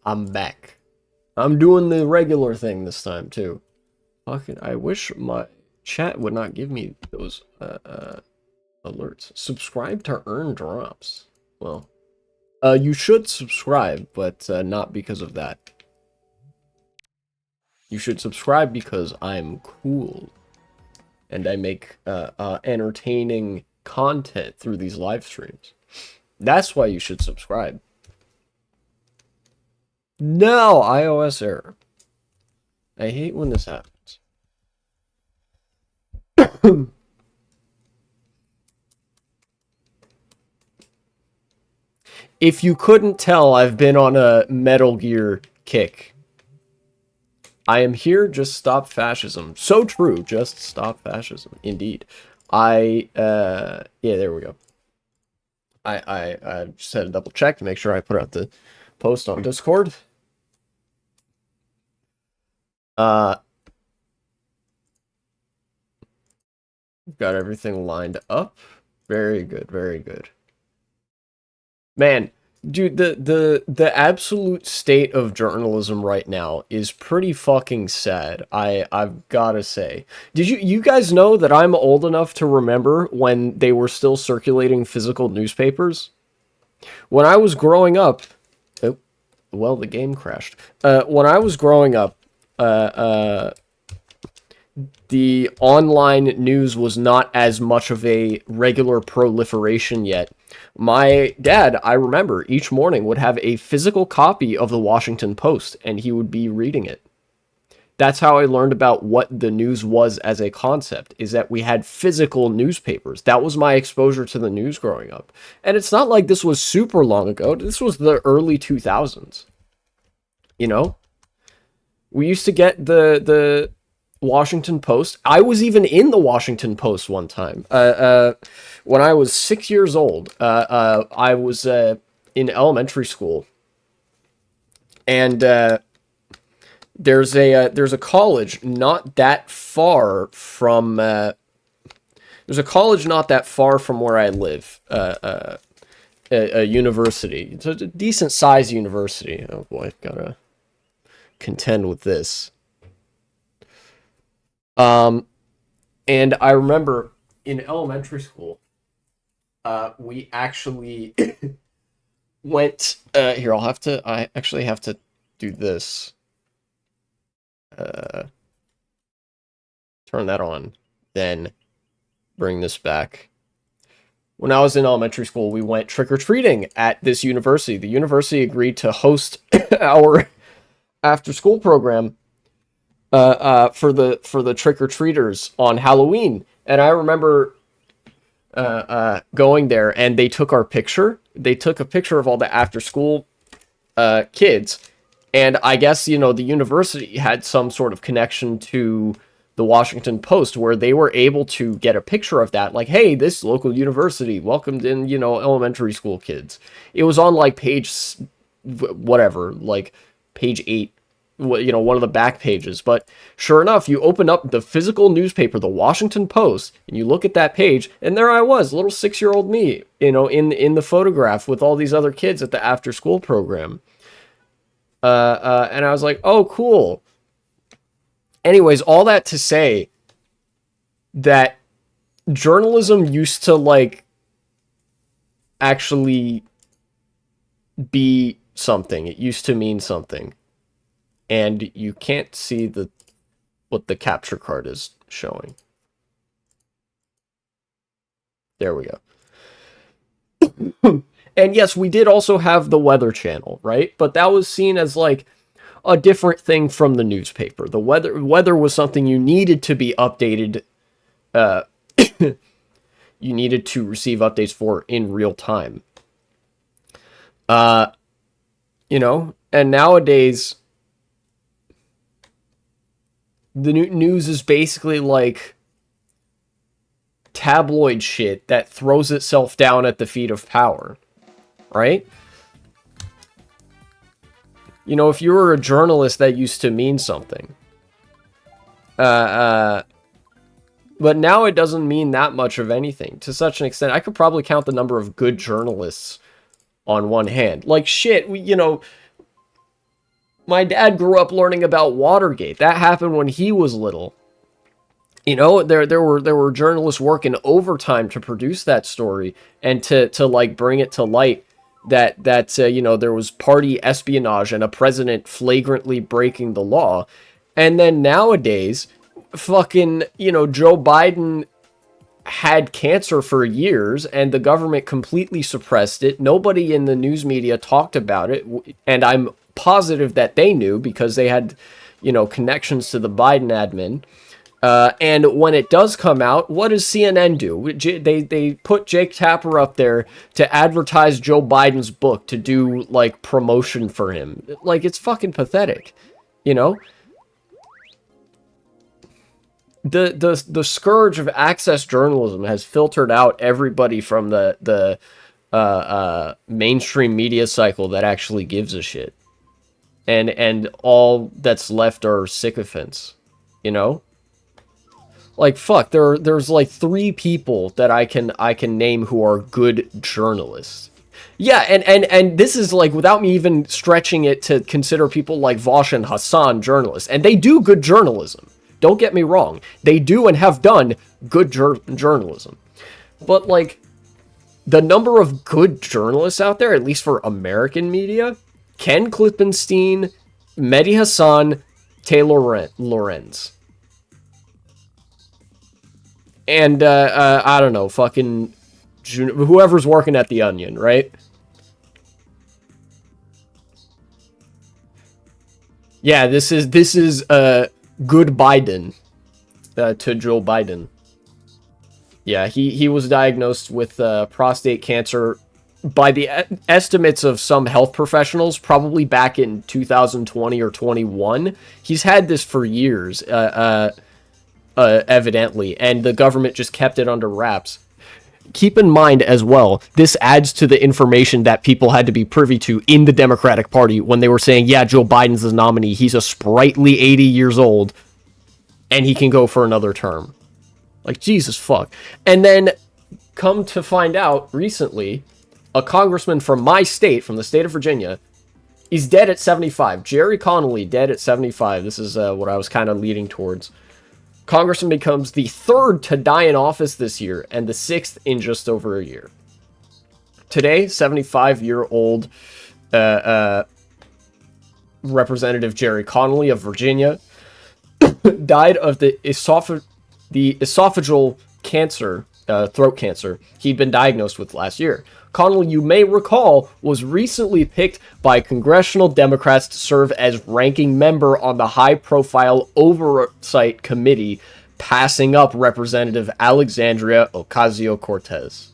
I'm back. I'm doing the regular thing this time too. Fucking, I wish my chat would not give me those alerts. Subscribe to earn drops. Well, you should subscribe, but not because of that. You should subscribe because I'm cool and I make entertaining content through these live streams. That's why you should subscribe. No, iOS error. I hate when this happens. If you couldn't tell, I've been on a Metal Gear kick. I am here, just stop fascism. So true, just stop fascism. Indeed. Yeah, there we go. I just had to double check to make sure I put out the post on Discord. Got everything lined up. Very good, very good. Man, dude, the absolute state of journalism right now is pretty fucking sad. I've gotta say. Did you guys know that I'm old enough to remember when they were still circulating physical newspapers? When I was growing up, oh, well, the game crashed. When I was growing up, the online news was not as much of a regular proliferation yet. My dad, I remember, each morning would have a physical copy of the Washington Post, and he would be reading it. That's how I learned about what the news was as a concept, is that we had physical newspapers. That was my exposure to the news growing up. And it's not like this was super long ago. This was the early 2000s. You know? We used to get the Washington Post. I was even in the Washington Post one time. When I was 6 years old, I was in elementary school, and there's a college not that far from there's a college not that far from where I live. A university. It's a decent sized university. Oh boy, gotta contend with this. And I remember in elementary school, we actually went, here, I actually have to do this. Turn that on, then bring this back. When I was in elementary school, we went trick-or-treating at this university. The university agreed to host our after-school program for the trick-or-treaters on Halloween. And I remember going there, and they took our picture. They took a picture of all the after-school kids. And I guess, you know, the university had some sort of connection to the Washington Post where they were able to get a picture of that. Like, hey, this local university welcomed in, you know, elementary school kids. It was on, like, page whatever, like, page 8. You know, one of the back pages. But sure enough, you open up the physical newspaper, the Washington Post, and you look at that page, and there I was, little 6-year-old me, you know, in the photograph with all these other kids at the after school program. And I was like, oh, cool. Anyways, all that to say that journalism used to, like, actually be something. It used to mean something. And you can't see what the capture card is showing. There we go. And yes, we did also have the Weather Channel, right? But that was seen as like a different thing from the newspaper. The weather was something you needed to be updated. You needed to receive updates for in real time. You know, and nowadays the news is basically like tabloid shit that throws itself down at the feet of power, right? You know, if you were a journalist, that used to mean something. But now it doesn't mean that much of anything. To such an extent, I could probably count the number of good journalists on one hand. Like, shit, you know, My dad grew up learning about Watergate. That happened when he was little. You know, there were journalists working overtime to produce that story and to like bring it to light that you know, there was party espionage and a president flagrantly breaking the law. And then nowadays, fucking, you know, Joe Biden had cancer for years and the government completely suppressed it. Nobody in the news media talked about it, and I'm positive that they knew because they had, you know, connections to the Biden admin. And when it does come out, what does CNN do? They put Jake Tapper up there to advertise Joe Biden's book, to do like promotion for him. Like, it's fucking pathetic, you know? The scourge of access journalism has filtered out everybody from the mainstream media cycle that actually gives a shit, and all that's left are sycophants, you know. Like, fuck, there's like 3 people that I can name who are good journalists. Yeah, and this is like without me even stretching it to consider people like Vosh and Hassan journalists, and they do good journalism. Don't get me wrong. They do and have done good journalism. But, like, the number of good journalists out there, at least for American media, Ken Klippenstein, Mehdi Hassan, Taylor Lorenz. And, I don't know, fucking whoever's working at The Onion, right? Yeah, this is good Biden to Joe Biden. Yeah, he was diagnosed with prostate cancer by the estimates of some health professionals, probably back in 2020 or 21. He's had this for years, evidently, and the government just kept it under wraps. Keep in mind as well, this adds to the information that people had to be privy to in the Democratic Party when they were saying, yeah, Joe Biden's the nominee. He's a sprightly 80 years old, and he can go for another term. Like, Jesus fuck. And then, come to find out, recently, a congressman from my state, from the state of Virginia, is dead at 75. Jerry Connolly, dead at 75. This is what I was kind of leading towards. Congressman becomes the 3rd to die in office this year, and the 6th in just over a year. Today, 75-year-old Representative Jerry Connolly of Virginia died of the esophageal cancer, throat cancer, he'd been diagnosed with last year. Connolly, you may recall, was recently picked by congressional Democrats to serve as ranking member on the high-profile Oversight Committee, passing up Representative Alexandria Ocasio-Cortez.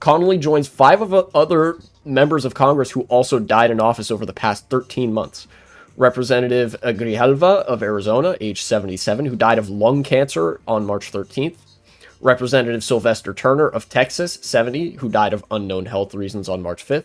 Connolly joins 5 of other members of Congress who also died in office over the past 13 months. Representative Grijalva of Arizona, age 77, who died of lung cancer on March 13th. Representative Sylvester Turner of Texas, 70, who died of unknown health reasons on March 5th.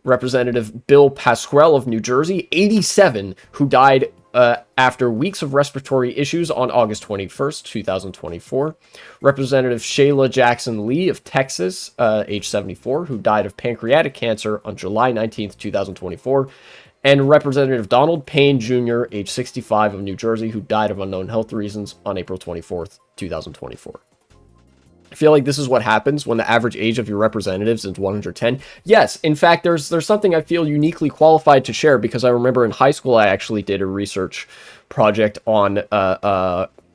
Representative Bill Pascrell of New Jersey, 87, who died after weeks of respiratory issues on August 21st, 2024. Representative Shayla Jackson Lee of Texas, age 74, who died of pancreatic cancer on July 19th, 2024. And Representative Donald Payne Jr., age 65, of New Jersey, who died of unknown health reasons on April 24th, 2024. I feel like this is what happens when the average age of your representatives is 110. Yes, in fact, there's something I feel uniquely qualified to share, because I remember in high school I actually did a research project on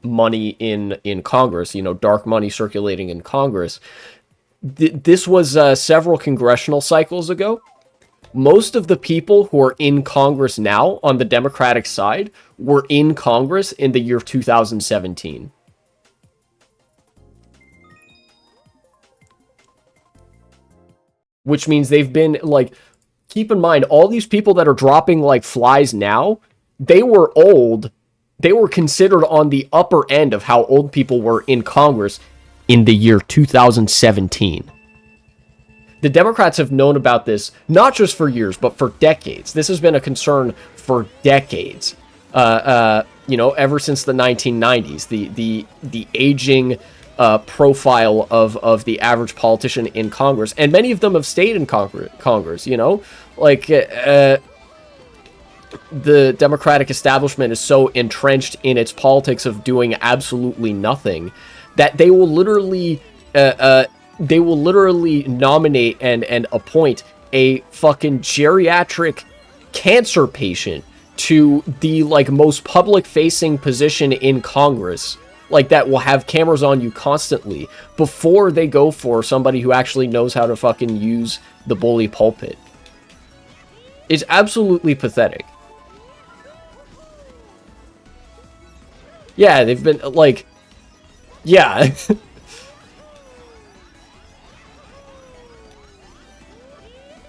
money in Congress, you know, dark money circulating in Congress. This was several congressional cycles ago. Most of the people who are in Congress now on the Democratic side were in Congress in the year 2017. Which means they've been, like, keep in mind, all these people that are dropping like flies now, they were old. They were considered on the upper end of how old people were in Congress in the year 2017. The Democrats have known about this, not just for years, but for decades. This has been a concern for decades. You know, ever since the 1990s, the aging profile of the average politician in Congress, and many of them have stayed in Congress, you know, like the Democratic establishment is so entrenched in its politics of doing absolutely nothing that they will literally nominate and appoint a fucking geriatric cancer patient to the like most public facing position in Congress, like that will have cameras on you constantly before they go for somebody who actually knows how to fucking use the bully pulpit. It's absolutely pathetic. Yeah, they've been like, yeah. Is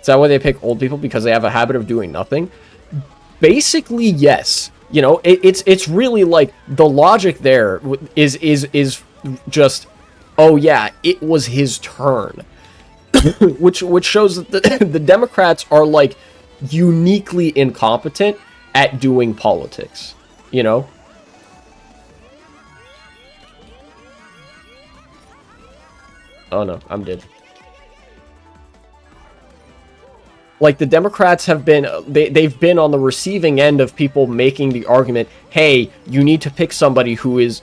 that why they pick old people? Because they have a habit of doing nothing? Basically, yes. You know, it's really like the logic there is just, oh yeah, it was his turn, which shows that the Democrats are like uniquely incompetent at doing politics. You know. Oh no, I'm dead. Like, the Democrats have been, they've been on the receiving end of people making the argument, hey, you need to pick somebody who is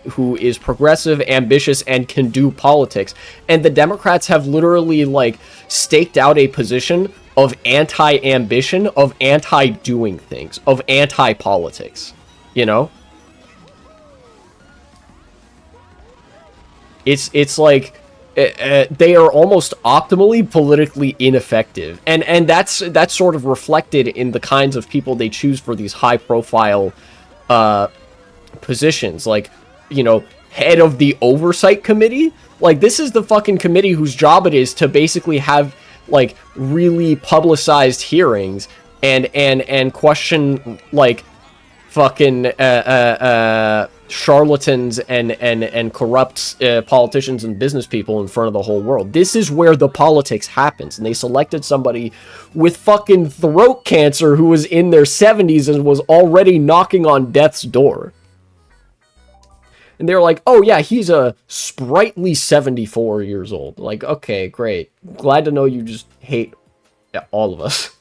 progressive, ambitious, and can do politics. And the Democrats have literally, like, staked out a position of anti-ambition, of anti-doing things, of anti-politics, you know? It's like, they are almost optimally politically ineffective, and that's sort of reflected in the kinds of people they choose for these high profile positions, like, you know, head of the oversight committee. Like, this is the fucking committee whose job it is to basically have like really publicized hearings and question like fucking charlatans and corrupt politicians and business people in front of the whole world. This is where the politics happens, and they selected somebody with fucking throat cancer who was in their 70s and was already knocking on death's door. And they're like, oh yeah, he's a sprightly 74 years old. Like, okay, great. Glad to know you just hate all of us.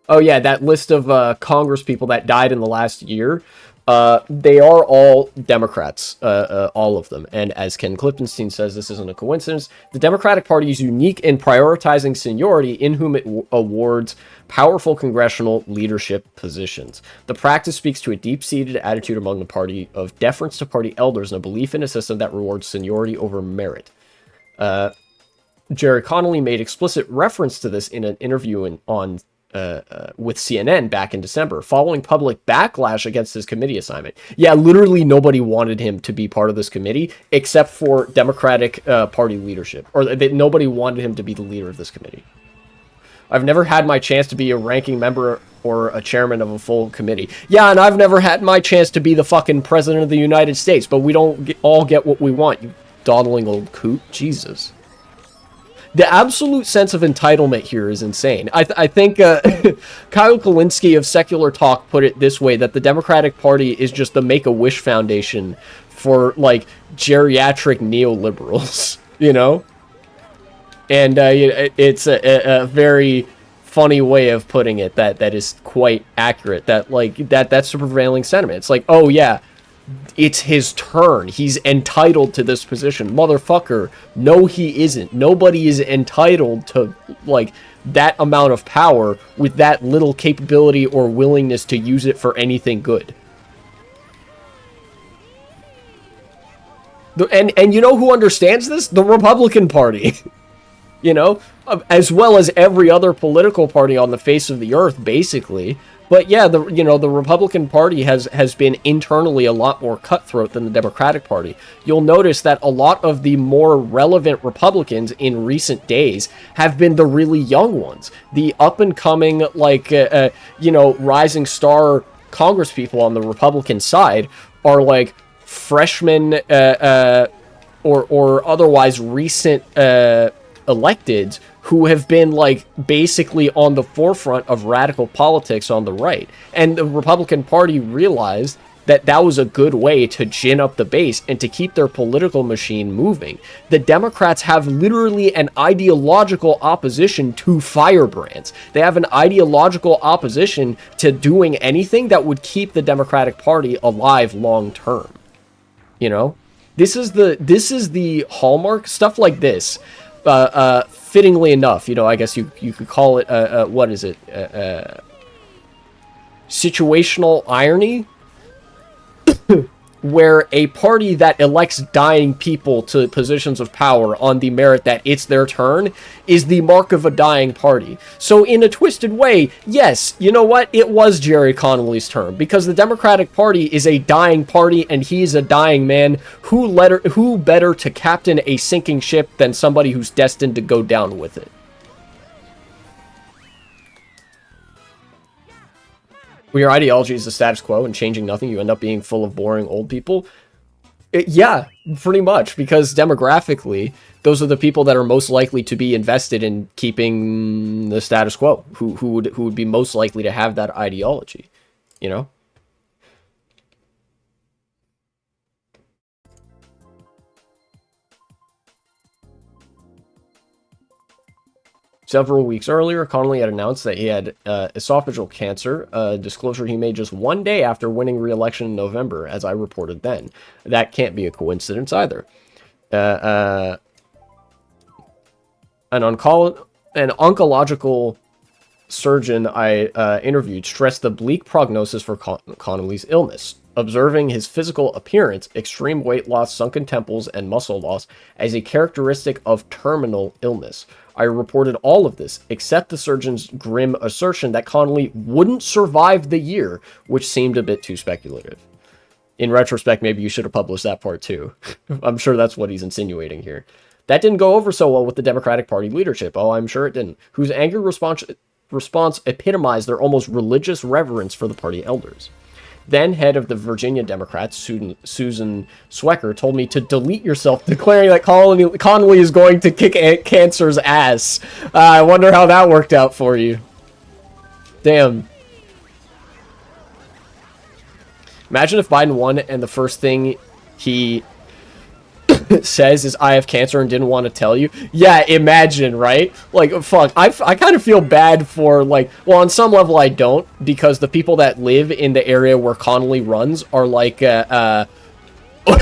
Oh yeah, that list of Congress people that died in the last year, they are all Democrats, all of them. And as Ken Klippenstein says, this isn't a coincidence. The Democratic Party is unique in prioritizing seniority, in whom it awards powerful congressional leadership positions. The practice speaks to a deep-seated attitude among the party of deference to party elders and a belief in a system that rewards seniority over merit. Jerry Connolly made explicit reference to this in an interview with CNN back in December, following public backlash against his committee assignment. Yeah, literally nobody wanted him to be part of this committee except for Democratic Party leadership, or that nobody wanted him to be the leader of this committee. I've never had my chance to be a ranking member or a chairman of a full committee. Yeah, and I've never had my chance to be the fucking president of the United States, but we don't all get what we want, you dawdling old coot. Jesus. The absolute sense of entitlement here is insane. I think Kyle Kulinski of Secular Talk put it this way, that the Democratic Party is just the Make-A-Wish Foundation for, like, geriatric neoliberals, you know? And it's a very funny way of putting it that is quite accurate, that, like, that's the prevailing sentiment. It's like, oh, yeah, it's his turn. He's entitled to this position. Motherfucker, no he isn't. Nobody is entitled to, like, that amount of power with that little capability or willingness to use it for anything good. And you know who understands this? The Republican Party. You know? As well as every other political party on the face of the earth, basically. But yeah, the Republican Party has been internally a lot more cutthroat than the Democratic Party. You'll notice that a lot of the more relevant Republicans in recent days have been the really young ones. The up-and-coming, like, rising star congresspeople on the Republican side are, like, freshmen or otherwise recent electeds who have been, like, basically on the forefront of radical politics on the right. And the Republican Party realized that was a good way to gin up the base and to keep their political machine moving. The Democrats have literally an ideological opposition to firebrands. They have an ideological opposition to doing anything that would keep the Democratic Party alive long term. You know, this is the hallmark. Stuff like this, fittingly enough, you know, I guess you could call it what is it, situational irony, where a party that elects dying people to positions of power on the merit that it's their turn is the mark of a dying party. So in a twisted way, yes, you know what? It was Jerry Connolly's turn, because the Democratic Party is a dying party and he's a dying man. Who better to captain a sinking ship than somebody who's destined to go down with it? When your ideology is the status quo and changing nothing, you end up being full of boring old people. Yeah, pretty much, because demographically, those are the people that are most likely to be invested in keeping the status quo, who would be most likely to have that ideology, you know? Several weeks earlier, Connolly had announced that he had esophageal cancer, a disclosure he made just one day after winning re-election in November, as I reported then. That can't be a coincidence either. An oncological surgeon I interviewed stressed the bleak prognosis for Connolly's illness, observing his physical appearance, extreme weight loss, sunken temples, and muscle loss as a characteristic of terminal illness. I reported all of this, except the surgeon's grim assertion that Connolly wouldn't survive the year, which seemed a bit too speculative. In retrospect, maybe you should have published that part too. I'm sure that's what he's insinuating here. That didn't go over so well with the Democratic Party leadership. Oh, I'm sure it didn't. Whose angry response epitomized their almost religious reverence for the party elders. Then head of the Virginia Democrats, Susan Swecker, told me to delete yourself, declaring that Connolly is going to kick cancer's ass. I wonder how that worked out for you. Damn. Imagine if Biden won and the first thing he says is, I have cancer and didn't want to tell you. Yeah, imagine, right? Like, fuck, I kind of feel bad for, like, well, on some level I don't, because the people that live in the area where Connolly runs are, like,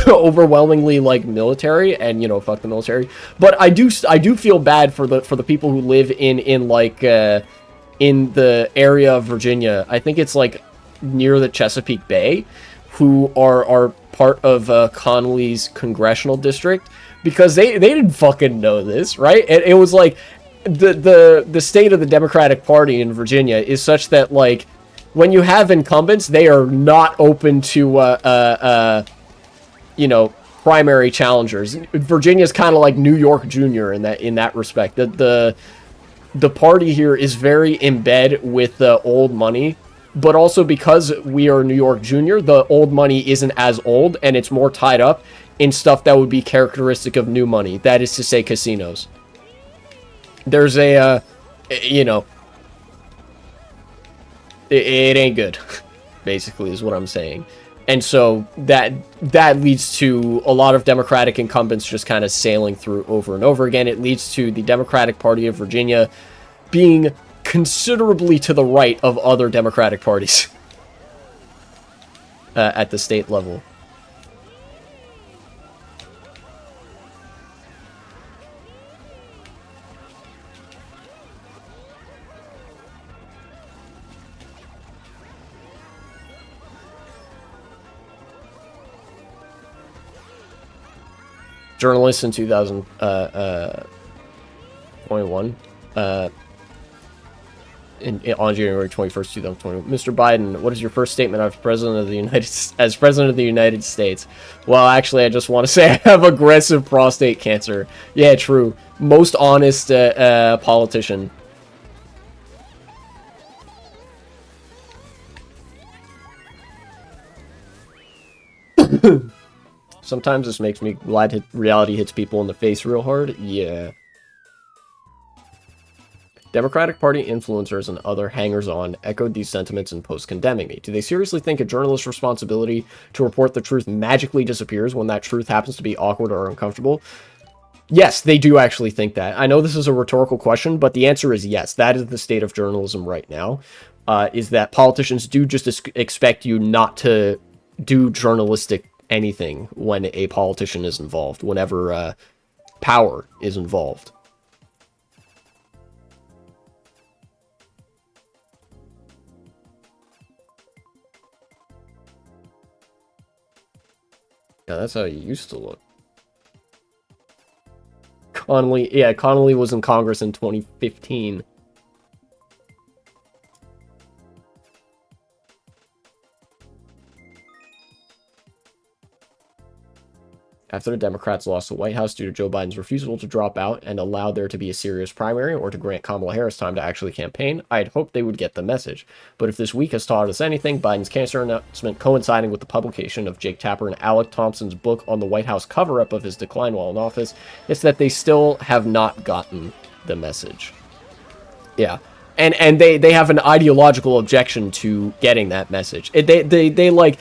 overwhelmingly, like, military, and, you know, fuck the military. But I do feel bad for the people who live in the area of Virginia. I think it's, like, near the Chesapeake Bay, who are part of Connolly's congressional district, because they didn't fucking know this, right? It was like the state of the Democratic Party in Virginia is such that, like, when you have incumbents, they are not open to you know, primary challengers. Virginia's kind of like New York Junior in that respect. The party here is very in bed with the old money. But also because we are New York Junior, the old money isn't as old, and it's more tied up in stuff that would be characteristic of new money. That is to say, casinos. There's a, you know, it ain't good, basically, is what I'm saying. And so that leads to a lot of Democratic incumbents just kind of sailing through over and over again. It leads to the Democratic Party of Virginia being considerably to the right of other Democratic parties at the state level. Journalist in 2021. On January 21st, 2020. Mr. Biden, what is your first statement as President of the United States? Well, actually, I just want to say I have aggressive prostate cancer. Yeah, true. Most honest politician. Sometimes this makes me glad reality hits people in the face real hard. Yeah. Democratic Party influencers and other hangers-on echoed these sentiments in posts condemning me. Do they seriously think a journalist's responsibility to report the truth magically disappears when that truth happens to be awkward or uncomfortable? Yes, they do actually think that. I know this is a rhetorical question, but the answer is yes. That is the state of journalism right now, is that politicians do just expect you not to do journalistic anything when a politician is involved, whenever power is involved. Yeah, that's how he used to look. Connolly was in Congress in 2015. After the Democrats lost the White House due to Joe Biden's refusal to drop out and allow there to be a serious primary or to grant Kamala Harris time to actually campaign, I had hoped they would get the message. But if this week has taught us anything, Biden's cancer announcement coinciding with the publication of Jake Tapper and Alec Thompson's book on the White House cover-up of his decline while in office, it's that they still have not gotten the message. Yeah. And they have an ideological objection to getting that message. They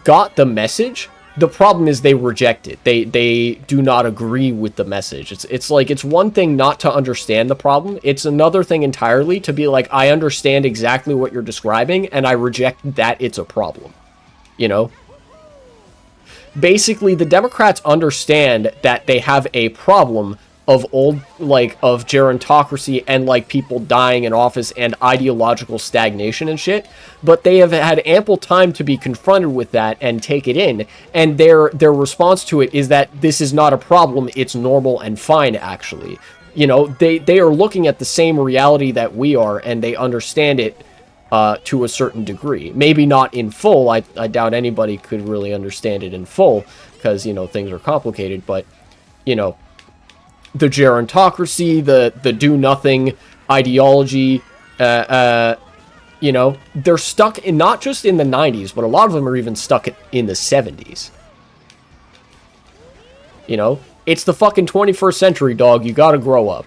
got the message. The problem is they reject it. They do not agree with the message. It's one thing not to understand the problem. It's another thing entirely to be like, I understand exactly what you're describing, and I reject that it's a problem. You know? Basically, the Democrats understand that they have a problem of gerontocracy and people dying in office and ideological stagnation and shit, but they have had ample time to be confronted with that and take it in, and their response to it is that this is not a problem, it's normal and fine, actually. You know, they are looking at the same reality that we are, and they understand it to a certain degree. Maybe not in full. I doubt anybody could really understand it in full, because, you know, things are complicated, but, you know, the gerontocracy, the do-nothing ideology, you know, they're stuck in, not just in the 90s, but a lot of them are even stuck in the 70s. You know? It's the fucking 21st century, dog. You gotta grow up.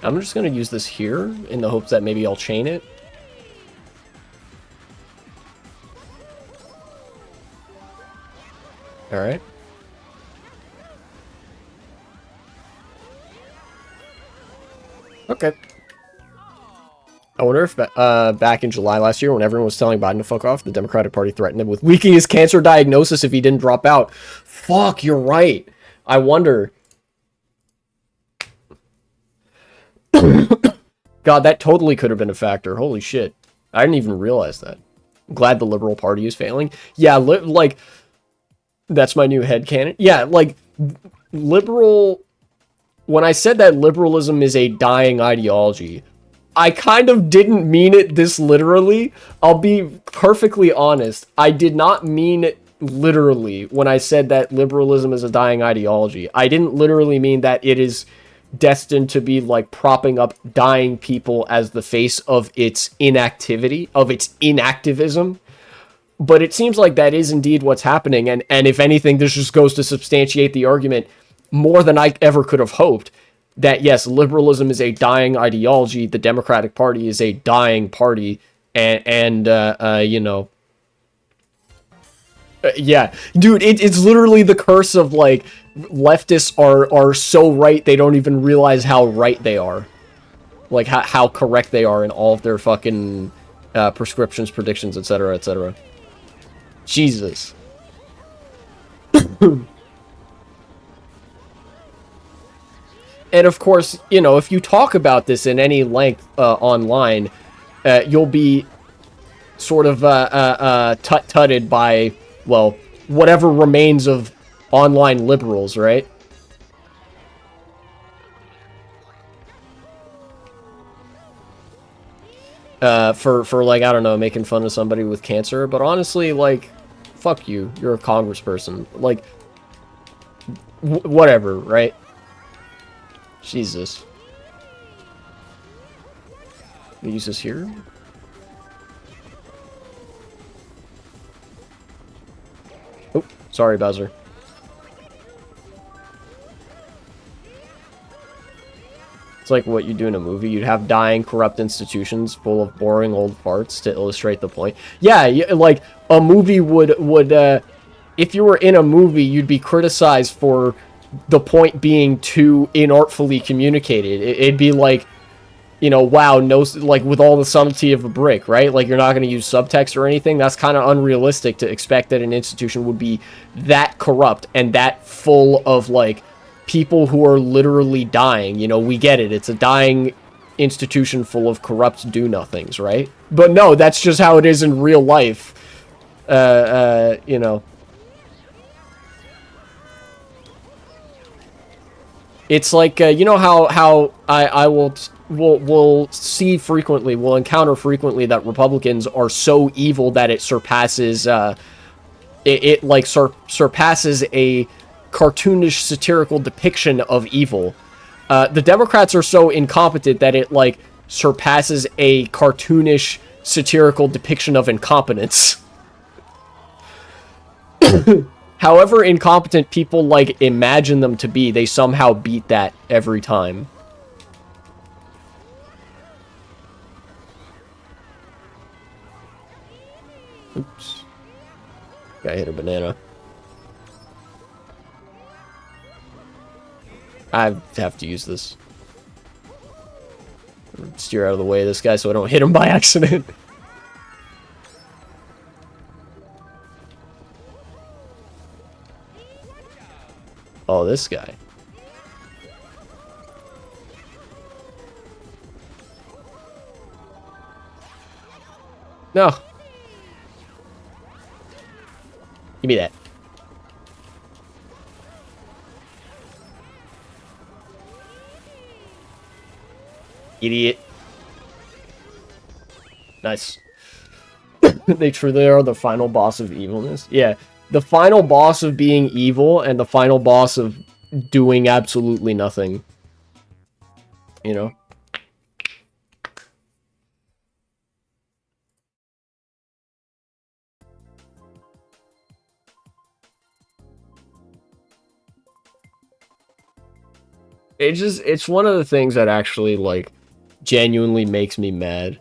I'm just gonna use this here in the hopes that maybe I'll chain it. Alright. Okay. I wonder if back in July last year, when everyone was telling Biden to fuck off, the Democratic Party threatened him with leaking his cancer diagnosis if he didn't drop out. Fuck, you're right. I wonder. God, that totally could have been a factor. Holy shit. I didn't even realize that. I'm glad the Liberal Party is failing. Yeah, like... That's my new headcanon. Yeah, like, liberal... When I said that liberalism is a dying ideology, I kind of didn't mean it this literally. I'll be perfectly honest. I did not mean it literally when I said that liberalism is a dying ideology. I didn't literally mean that it is destined to be, like, propping up dying people as the face of its inactivity, of its inactivism. But it seems like that is indeed what's happening, and if anything, this just goes to substantiate the argument more than I ever could have hoped, that yes, liberalism is a dying ideology, the Democratic Party is a dying party, and you know... yeah, dude, it's literally the curse of, like, leftists are so right they don't even realize how right they are. Like, how correct they are in all of their fucking prescriptions, predictions, etc., etc. Jesus. And of course, you know, if you talk about this in any length online, you'll be sort of tut-tutted by, well, whatever remains of online liberals, right? For like, I don't know, making fun of somebody with cancer, but honestly, like, fuck you, you're a congressperson, like, whatever, right? Jesus. We use this here? Sorry, Bowser. It's like what you do in a movie. You'd have dying, corrupt institutions full of boring old farts to illustrate the point. Yeah, like, a movie would if you were in a movie, you'd be criticized for the point being too inartfully communicated. It'd be like, you know, wow, no, like, with all the subtlety of a brick, right? Like, you're not going to use subtext or anything. That's kind of unrealistic to expect that an institution would be that corrupt and that full of, like, people who are literally dying. You know, we get it. It's a dying institution full of corrupt do-nothings, right? But no, that's just how it is in real life. You know. It's like, you know how I will see frequently, will encounter frequently that Republicans are so evil that it surpasses, surpasses a cartoonish satirical depiction of evil. The Democrats are so incompetent that it, like, surpasses a cartoonish satirical depiction of incompetence. However incompetent people, like, imagine them to be, they somehow beat that every time. Oops. Guy hit a banana. I have to use this. Steer out of the way of this guy so I don't hit him by accident. Oh, this guy. No. Give me that. Idiot. Nice. They truly are the final boss of evilness. Yeah. The final boss of being evil and the final boss of doing absolutely nothing. You know? It's one of the things that actually, like, genuinely makes me mad.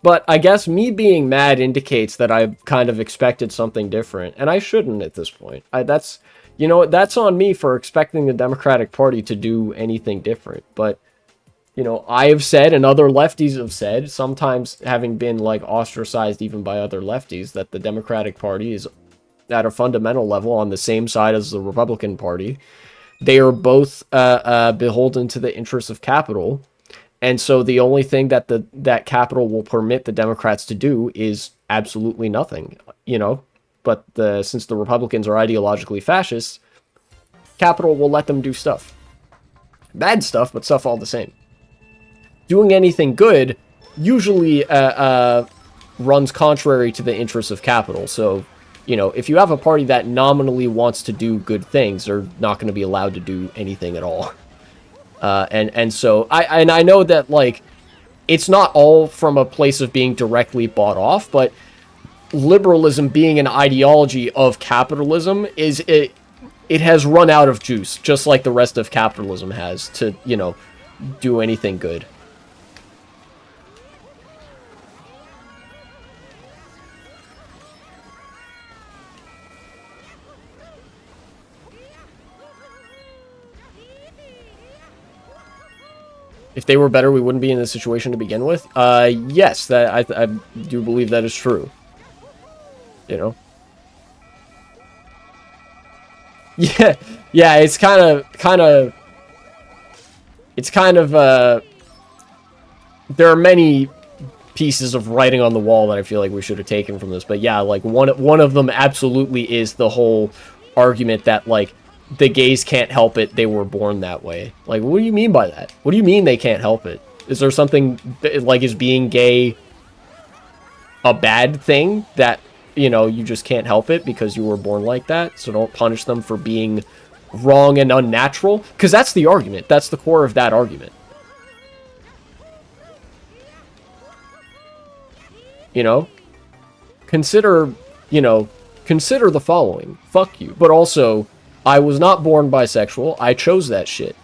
But I guess me being mad indicates that I kind of expected something different, and I shouldn't at this point. That's, you know, that's on me for expecting the Democratic Party to do anything different. But, you know, I have said, and other lefties have said, sometimes having been, like, ostracized even by other lefties, that the Democratic Party is, at a fundamental level, on the same side as the Republican Party. They are both beholden to the interests of capital. And so the only thing that that capital will permit the Democrats to do is absolutely nothing, you know. But since the Republicans are ideologically fascist, capital will let them do stuff. Bad stuff, but stuff all the same. Doing anything good usually runs contrary to the interests of capital. So, you know, if you have a party that nominally wants to do good things, they're not going to be allowed to do anything at all. And so I know that, like, it's not all from a place of being directly bought off, but liberalism being an ideology of capitalism it has run out of juice, just like the rest of capitalism has, to, you know, do anything good. If they were better, we wouldn't be in this situation to begin with. Yes, that I do believe that is true. You know. Yeah, yeah. It's kind of. There are many pieces of writing on the wall that I feel like we should have taken from this, but yeah, like one of them absolutely is the whole argument that, like, the gays can't help it, they were born that way. Like, what do you mean by that? What do you mean they can't help it? Is there something, like, is being gay a bad thing that, you know, you just can't help it because you were born like that? So don't punish them for being wrong and unnatural? Because that's the argument. That's the core of that argument. You know? Consider you know, consider the following. Fuck you. But also, I was not born bisexual. I chose that shit.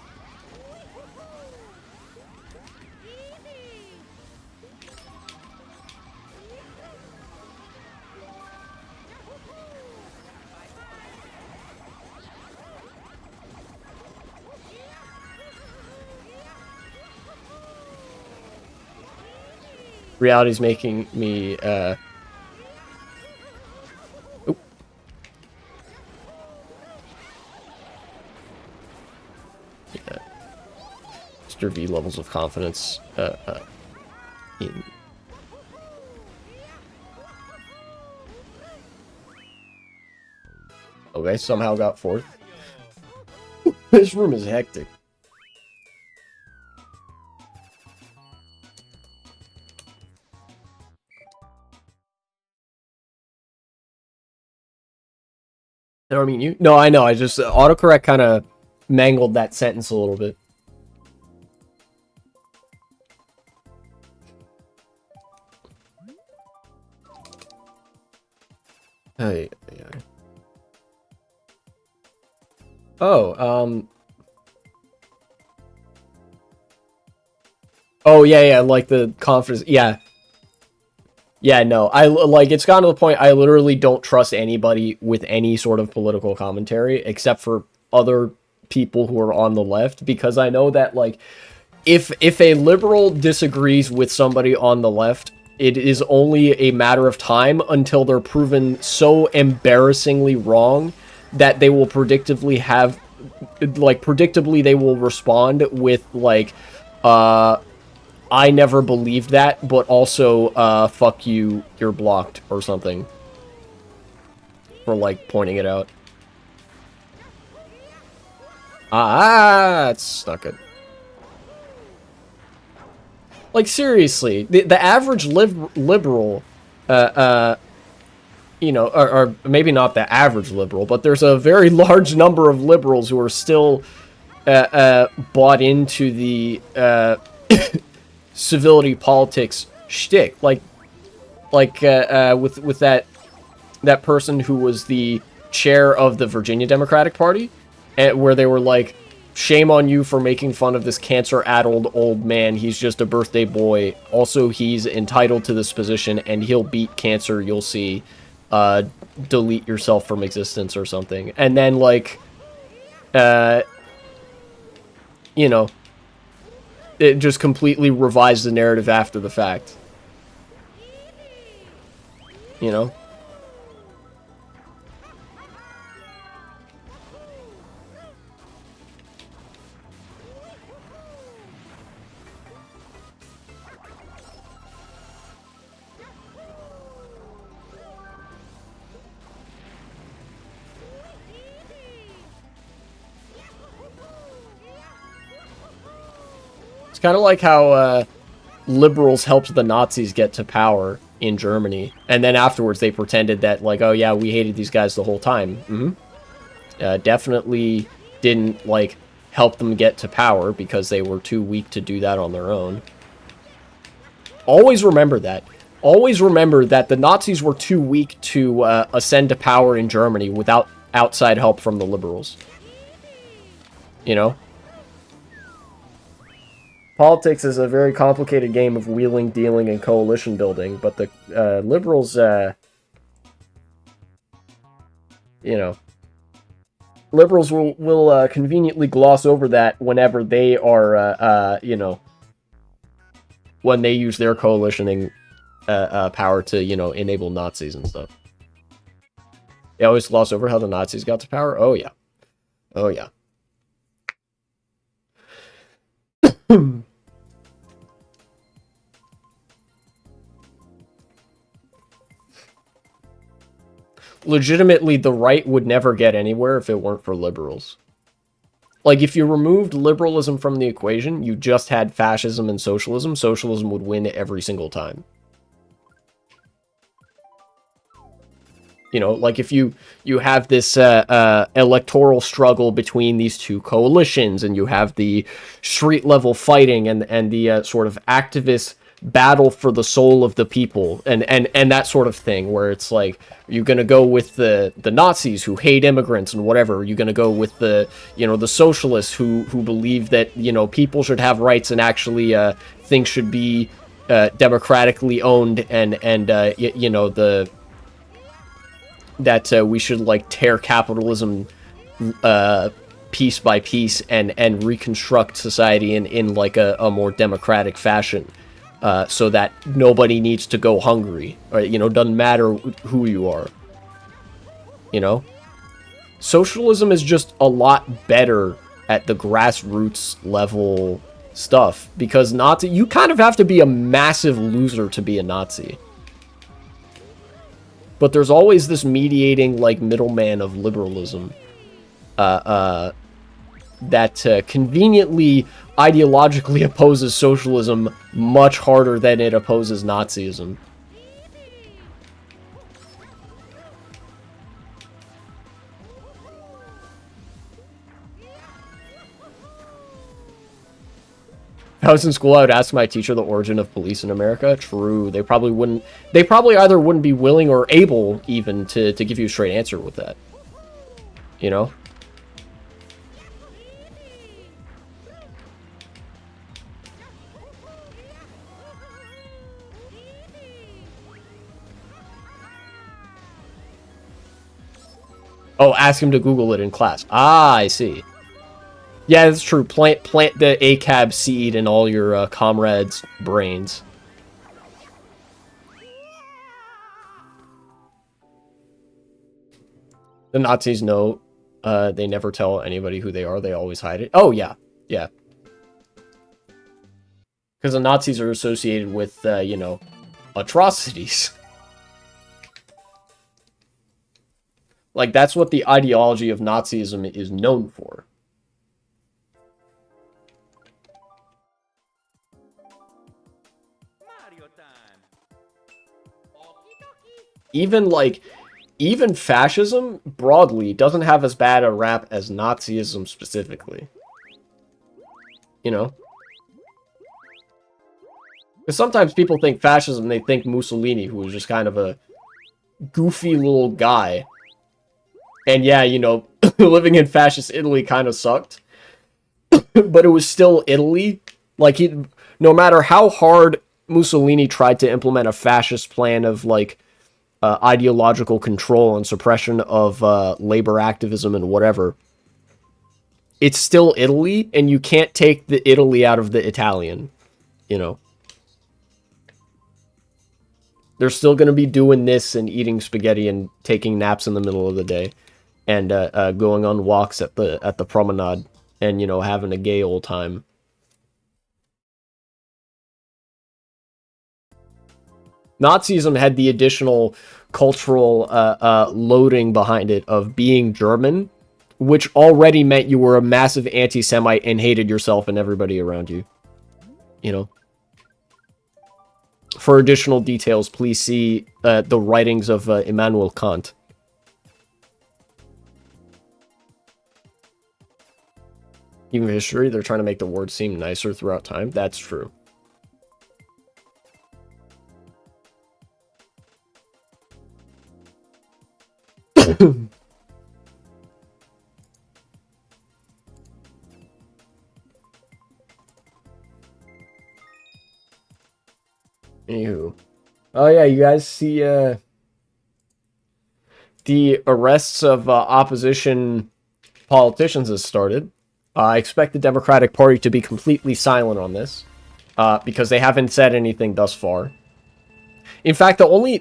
Reality's making me, Oop. Yeah. Mr. V levels of confidence, in... Okay, somehow got fourth. This room is hectic. I don't mean you. No, I know. I just autocorrect kind of mangled that sentence a little bit. Hey, yeah. Oh, oh yeah, like the conference. Yeah. Yeah, no, like, it's gotten to the point I literally don't trust anybody with any sort of political commentary except for other people who are on the left, because I know that, like, if a liberal disagrees with somebody on the left, it is only a matter of time until they're proven so embarrassingly wrong that they will predictably they will respond with, like, I never believed that, but also, fuck you, you're blocked, or something. For, like, pointing it out. It's not good. Like, seriously, the average liberal, you know, or maybe not the average liberal, but there's a very large number of liberals who are still, bought into the, civility politics shtick, like with that person who was the chair of the Virginia Democratic Party, where they were like, shame on you for making fun of this cancer-addled old man. He's just a birthday boy. Also, he's entitled to this position, and he'll beat cancer. You'll see. Delete yourself from existence or something. And then, like, you know, it just completely revised the narrative after the fact. You know? It's kind of like how, liberals helped the Nazis get to power in Germany, and then afterwards they pretended that, like, oh yeah, we hated these guys the whole time. Definitely didn't, like, help them get to power because they were too weak to do that on their own. Always remember that. Always remember that the Nazis were too weak to ascend to power in Germany without outside help from the liberals. You know? Politics is a very complicated game of wheeling, dealing, and coalition building, but the liberals, you know, liberals will conveniently gloss over that whenever they are, you know, when they use their coalitioning power to, you know, enable Nazis and stuff. They always gloss over how the Nazis got to power? Oh, yeah. Oh, yeah. Legitimately, the right would never get anywhere if it weren't for liberals. Like, if you removed liberalism from the equation, you just had fascism and socialism, socialism would win every single time. You know, like, if you have this electoral struggle between these two coalitions, and you have the street-level fighting and the sort of activist battle for the soul of the people, and that sort of thing, where it's like, you're gonna go with the Nazis who hate immigrants and whatever. You're gonna go with the, you know, the socialists who believe that, you know, people should have rights and actually things should be democratically owned, and you know, that we should like tear capitalism piece by piece and reconstruct society in like a more democratic fashion, so that nobody needs to go hungry, or, you know, doesn't matter who you are. You know, socialism is just a lot better at the grassroots level stuff, because Nazi, you kind of have to be a massive loser to be a Nazi. But there's always this mediating, like, middleman of liberalism that conveniently ideologically opposes socialism much harder than it opposes Nazism. If I was in school, I would ask my teacher the origin of police in America. True. They probably wouldn't. They probably either wouldn't be willing or able even to give you a straight answer with that. You know? Oh, ask him to Google it in class. Ah, I see. Yeah, that's true. Plant the ACAB seed in all your comrades' brains. The Nazis know. They never tell anybody who they are. They always hide it. Oh, yeah. Yeah. Because the Nazis are associated with, you know, atrocities. Like, that's what the ideology of Nazism is known for. Even fascism, broadly, doesn't have as bad a rap as Nazism specifically. You know? Because sometimes people think fascism, they think Mussolini, who was just kind of a goofy little guy. And yeah, you know, living in fascist Italy kind of sucked. But it was still Italy. Like, no matter how hard Mussolini tried to implement a fascist plan of, like, ideological control and suppression of labor activism and whatever, it's still Italy, and you can't take the Italy out of the Italian, you know. They're still going to be doing this and eating spaghetti and taking naps in the middle of the day, and going on walks at the promenade, and, you know, having a gay old time. Nazism had the additional cultural loading behind it of being German, which already meant you were a massive anti-Semite and hated yourself and everybody around you. You know? For additional details, please see the writings of Immanuel Kant. Even history, they're trying to make the words seem nicer throughout time. That's true. Anywho. Oh yeah, you guys see the arrests of opposition politicians has started. I expect the Democratic Party to be completely silent on this, because they haven't said anything thus far. In fact, the only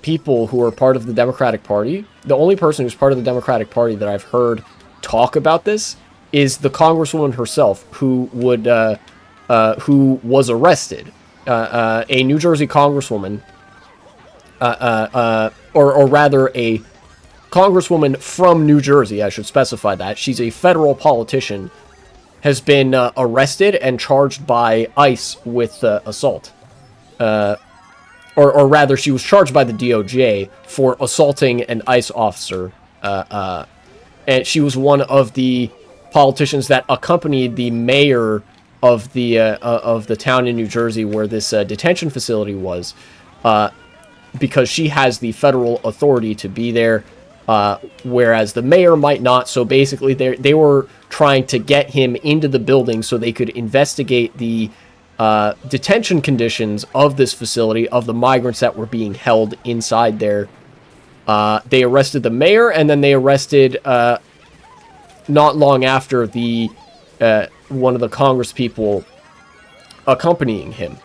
people who are part of the Democratic Party, the only person who's part of the Democratic Party that I've heard talk about this is the Congresswoman herself, who was arrested. A New Jersey Congresswoman, or rather a Congresswoman from New Jersey, I should specify that. She's a federal politician, has been arrested and charged by ICE with assault. Or rather, she was charged by the DOJ for assaulting an ICE officer. And she was one of the politicians that accompanied the mayor of the town in New Jersey where this detention facility was, because she has the federal authority to be there, whereas the mayor might not. So basically, they were trying to get him into the building so they could investigate the detention conditions of this facility, of the migrants that were being held inside there. They arrested the mayor, and then they arrested, not long after, the one of the Congress people accompanying him.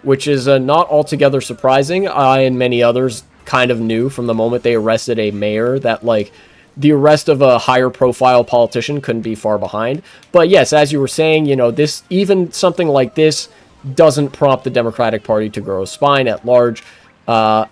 Which is not altogether surprising. I and many others kind of knew from the moment they arrested a mayor that, like, the arrest of a higher profile politician couldn't be far behind. But yes, as you were saying, you know, this, even something like this doesn't prompt the Democratic Party to grow a spine at large. Her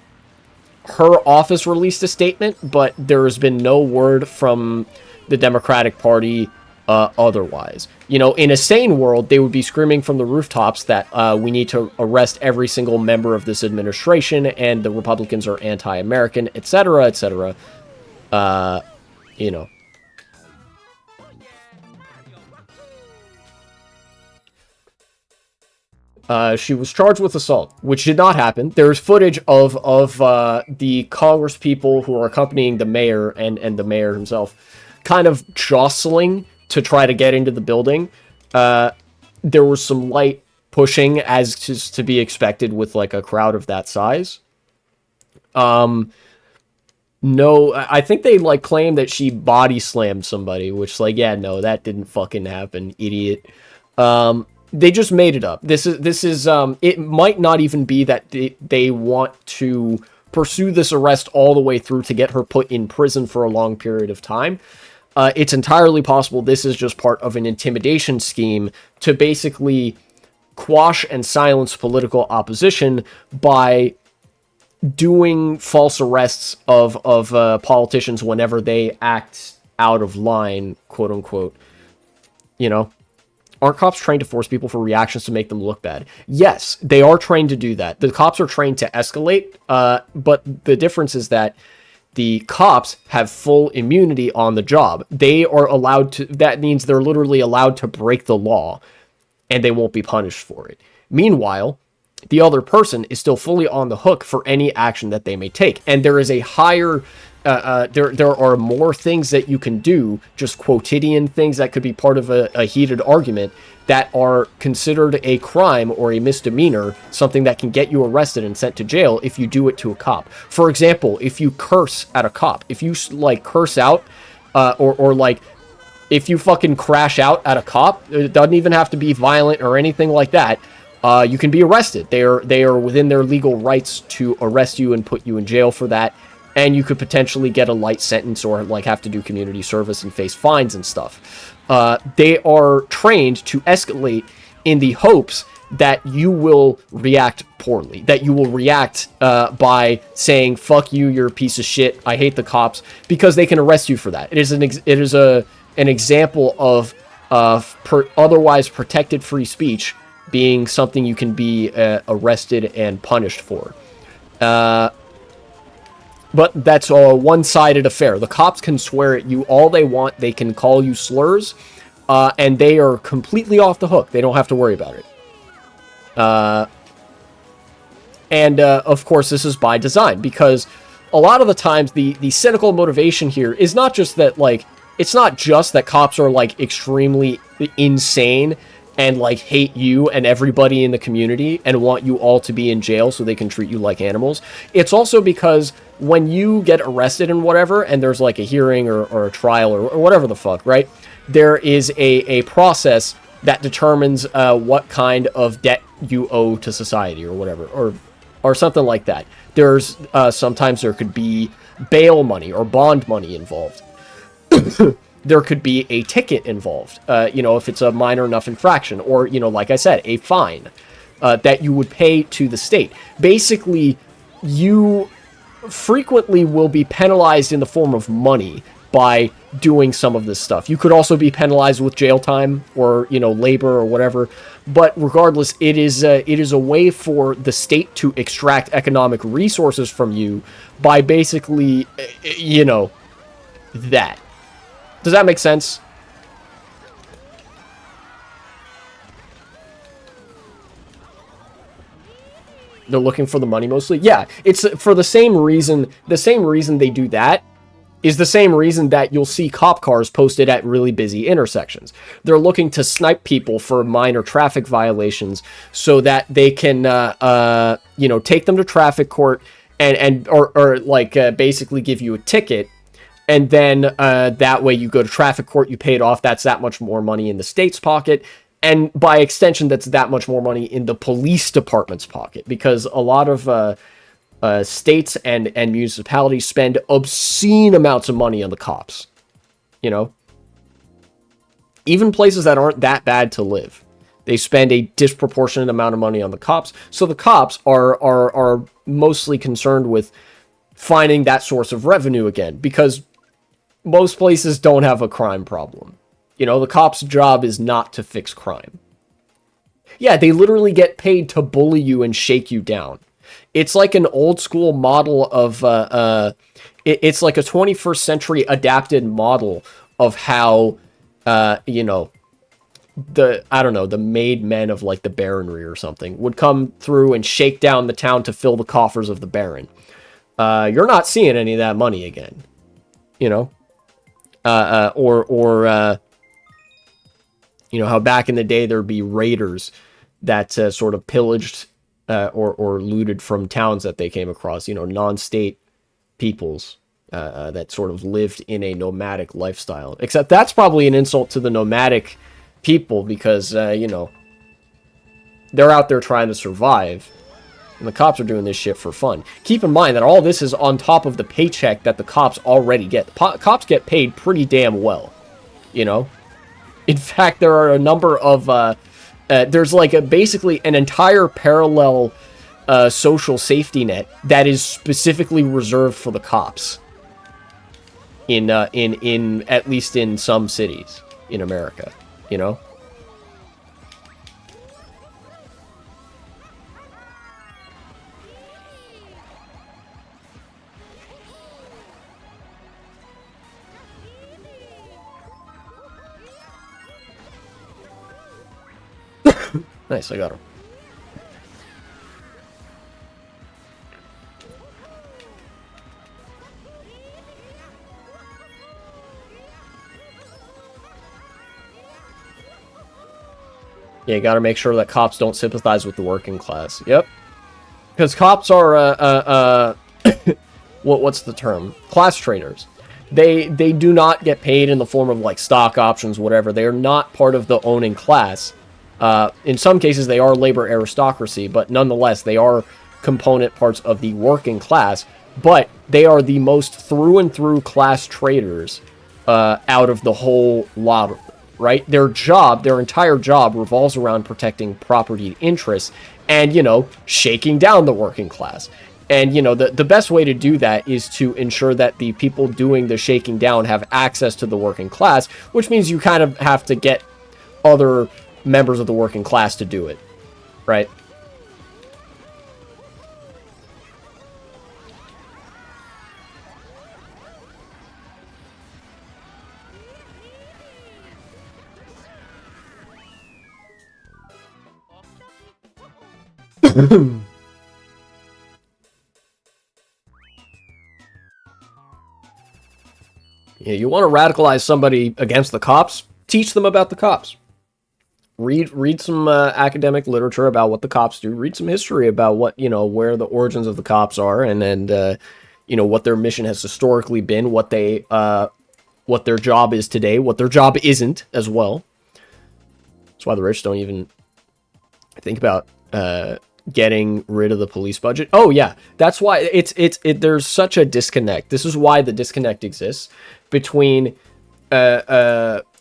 office released a statement, but there has been no word from the Democratic Party otherwise. You know, in a sane world, they would be screaming from the rooftops that we need to arrest every single member of this administration, and the Republicans are anti-American, etc., etc. You know. She was charged with assault, which did not happen. There's footage of the Congress people who are accompanying the mayor and the mayor himself kind of jostling to try to get into the building. There was some light pushing, as to be expected with, like, a crowd of that size. No, I think they, like, claimed that she body slammed somebody, which, like, yeah, no, that didn't fucking happen, idiot. They just made it up. This is it might not even be that they want to pursue this arrest all the way through to get her put in prison for a long period of time. It's entirely possible this is just part of an intimidation scheme to basically quash and silence political opposition by doing false arrests of politicians whenever they act out of line, quote unquote. You know? Aren't cops trained to force people for reactions to make them look bad? Yes, they are trained to do that. The cops are trained to escalate, but the difference is that the cops have full immunity on the job. They are allowed to, that means they're literally allowed to break the law, and they won't be punished for it. Meanwhile, the other person is still fully on the hook for any action that they may take, and there is a higher... there are more things that you can do, just quotidian things that could be part of a heated argument, that are considered a crime or a misdemeanor, something that can get you arrested and sent to jail if you do it to a cop. For example, if you curse at a cop, if you, like, curse out, or like, if you fucking crash out at a cop, it doesn't even have to be violent or anything like that, you can be arrested. They are within their legal rights to arrest you and put you in jail for that. And you could potentially get a light sentence or, like, have to do community service and face fines and stuff. They are trained to escalate in the hopes that you will react poorly, that you will react by saying, fuck you, you're a piece of shit, I hate the cops, because they can arrest you for that. It is an example of otherwise protected free speech being something you can be arrested and punished for. But that's a one-sided affair. The cops can swear at you all they want. They can call you slurs, and they are completely off the hook. They don't have to worry about it. Of course, this is by design, because a lot of the times the cynical motivation here is not just that, like, it's not just that cops are, like, extremely insane and, like, hate you and everybody in the community and want you all to be in jail so they can treat you like animals. It's also because when you get arrested and whatever, and there's, like, a hearing or a trial or whatever the fuck, right? There is a process that determines what kind of debt you owe to society or whatever, or something like that. There's sometimes there could be bail money or bond money involved. There could be a ticket involved, you know, if it's a minor enough infraction, or, you know, like I said, a fine that you would pay to the state. Basically, you frequently will be penalized in the form of money by doing some of this stuff. You could also be penalized with jail time or, you know, labor or whatever. But regardless, it is a way for the state to extract economic resources from you by basically, you know, that. Does that make sense? They're looking for the money mostly. Yeah, it's for the same reason. The same reason they do that is the same reason that you'll see cop cars posted at really busy intersections. They're looking to snipe people for minor traffic violations so that they can, take them to traffic court or basically give you a ticket. And then that way you go to traffic court, you pay it off. That's that much more money in the state's pocket. And by extension, that's that much more money in the police department's pocket, because a lot of states and municipalities spend obscene amounts of money on the cops. You know, even places that aren't that bad to live, they spend a disproportionate amount of money on the cops. So the cops are mostly concerned with finding that source of revenue again, because most places don't have a crime problem. You know, the cop's job is not to fix crime. Yeah, they literally get paid to bully you and shake you down. It's like an old school model of, it's like a 21st century adapted model of how, the made men of like the baronry or something would come through and shake down the town to fill the coffers of the baron. You're not seeing any of that money again, you know, how back in the day there'd be raiders that sort of pillaged or looted from towns that they came across, non-state peoples that sort of lived in a nomadic lifestyle. Except that's probably an insult to the nomadic people, because, they're out there trying to survive, and the cops are doing this shit for fun. Keep in mind that all this is on top of the paycheck that the cops already get. Cops get paid pretty damn well, you know? In fact, there are a number of... there's like basically an entire parallel social safety net that is specifically reserved for the cops. In at least in some cities in America, you know? Nice, I got him. Yeah, you gotta make sure that cops don't sympathize with the working class. Yep. Because cops are, what's the term? Class traitors. They do not get paid in the form of, like, stock options, whatever. They are not part of the owning class. In some cases, they are labor aristocracy, but nonetheless, they are component parts of the working class. But they are the most through and through class traitors out of the whole lot of them, right? Their entire job revolves around protecting property interests and, shaking down the working class. And, the best way to do that is to ensure that the people doing the shaking down have access to the working class, which means you kind of have to get other members of the working class to do it, right? Yeah, you want to radicalize somebody against the cops? Teach them about the cops. Read some academic literature about what the cops do. Read some history about what, where the origins of the cops are, and what their mission has historically been, what their job is today, what their job isn't as well. That's why the rich don't even think about getting rid of the police budget. Oh yeah, that's why there's such a disconnect. This is why the disconnect exists between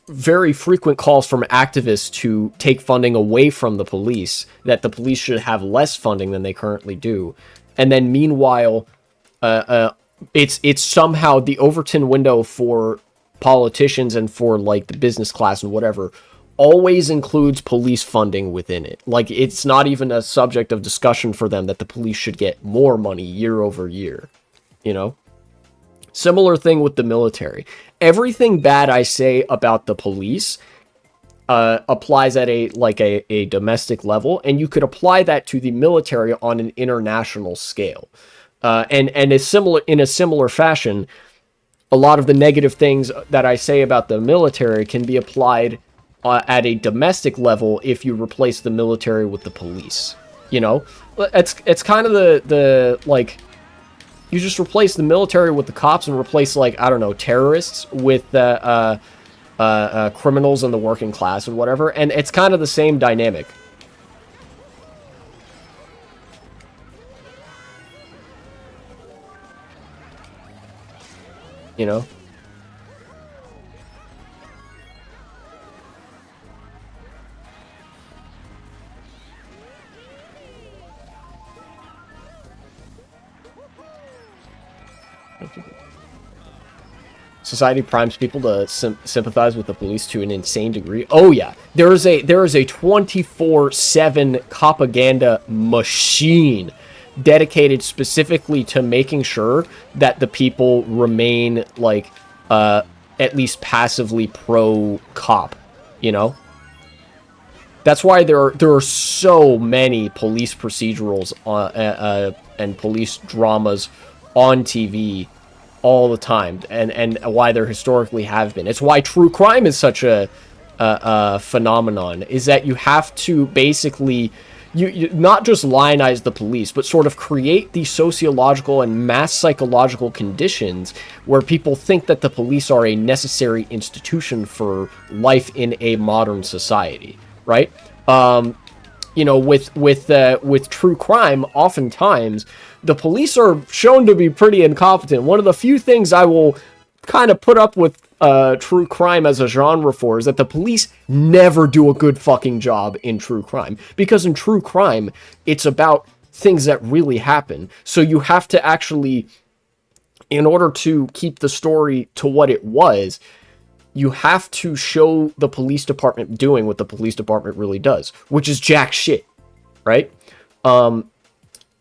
very frequent calls from activists to take funding away from the police, that the police should have less funding than they currently do. And then meanwhile, it's somehow the Overton window for politicians and for like the business class and whatever always includes police funding within it. Like, it's not even a subject of discussion for them that the police should get more money year over year, Similar thing with the military. Everything bad I say about the police applies at a domestic level, and you could apply that to the military on an international scale. And in a similar fashion, a lot of the negative things that I say about the military can be applied at a domestic level if you replace the military with the police. You know, it's kind of the like, you just replace the military with the cops and replace, like, I don't know, terrorists with criminals in the working class and whatever, and it's kind of the same dynamic. You know? Society primes people to sympathize with the police to an insane degree. Oh yeah, there is a 24/7 propaganda machine dedicated specifically to making sure that the people remain, like, at least passively pro cop. You know, that's why there are so many police procedurals and police dramas on TV all the time, and why there historically have been. It's why true crime is such a phenomenon, is that you have to basically you not just lionize the police, but sort of create the sociological and mass psychological conditions where people think that the police are a necessary institution for life in a modern society, right? You know, with true crime, oftentimes the police are shown to be pretty incompetent. One of the few things I will kind of put up with true crime as a genre for is that the police never do a good fucking job in true crime. Because in true crime, it's about things that really happen. So you have to actually, in order to keep the story to what it was, you have to show the police department doing what the police department really does, which is jack shit, right?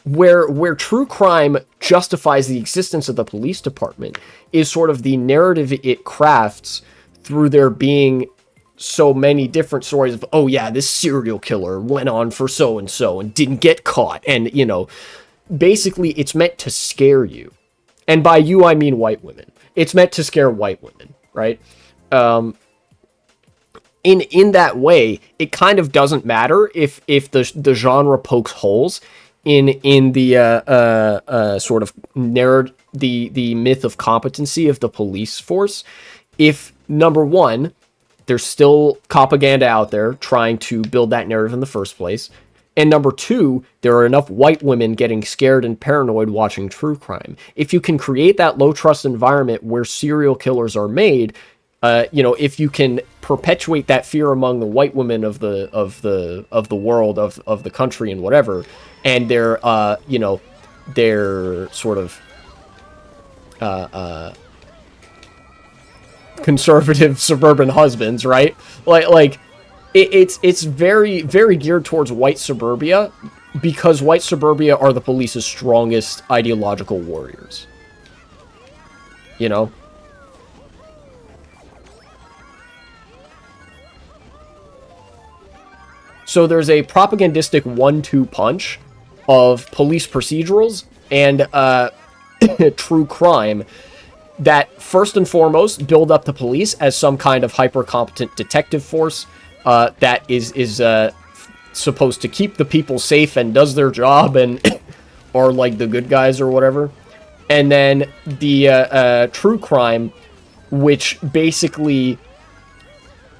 Where true crime justifies the existence of the police department is sort of the narrative it crafts through there being so many different stories of, oh yeah, this serial killer went on for so and didn't get caught. And, you know, basically it's meant to scare you. And by you, I mean white women. It's meant to scare white women, right? In that way, it kind of doesn't matter if the genre pokes holes in the sort of the myth of competency of the police force. If, number one, there's still propaganda out there trying to build that narrative in the first place, and number two, there are enough white women getting scared and paranoid watching true crime. If you can create that low trust environment where serial killers are made, you know, if you can perpetuate that fear among the white women of the world, of the country and whatever, and their you know, their sort of conservative suburban husbands, right? Like it's very, very geared towards white suburbia, because white suburbia are the police's strongest ideological warriors. You know? So there's a propagandistic 1-2 punch of police procedurals and true crime that first and foremost build up the police as some kind of hyper-competent detective force that is supposed to keep the people safe and does their job and or like the good guys or whatever. And then the true crime, which basically,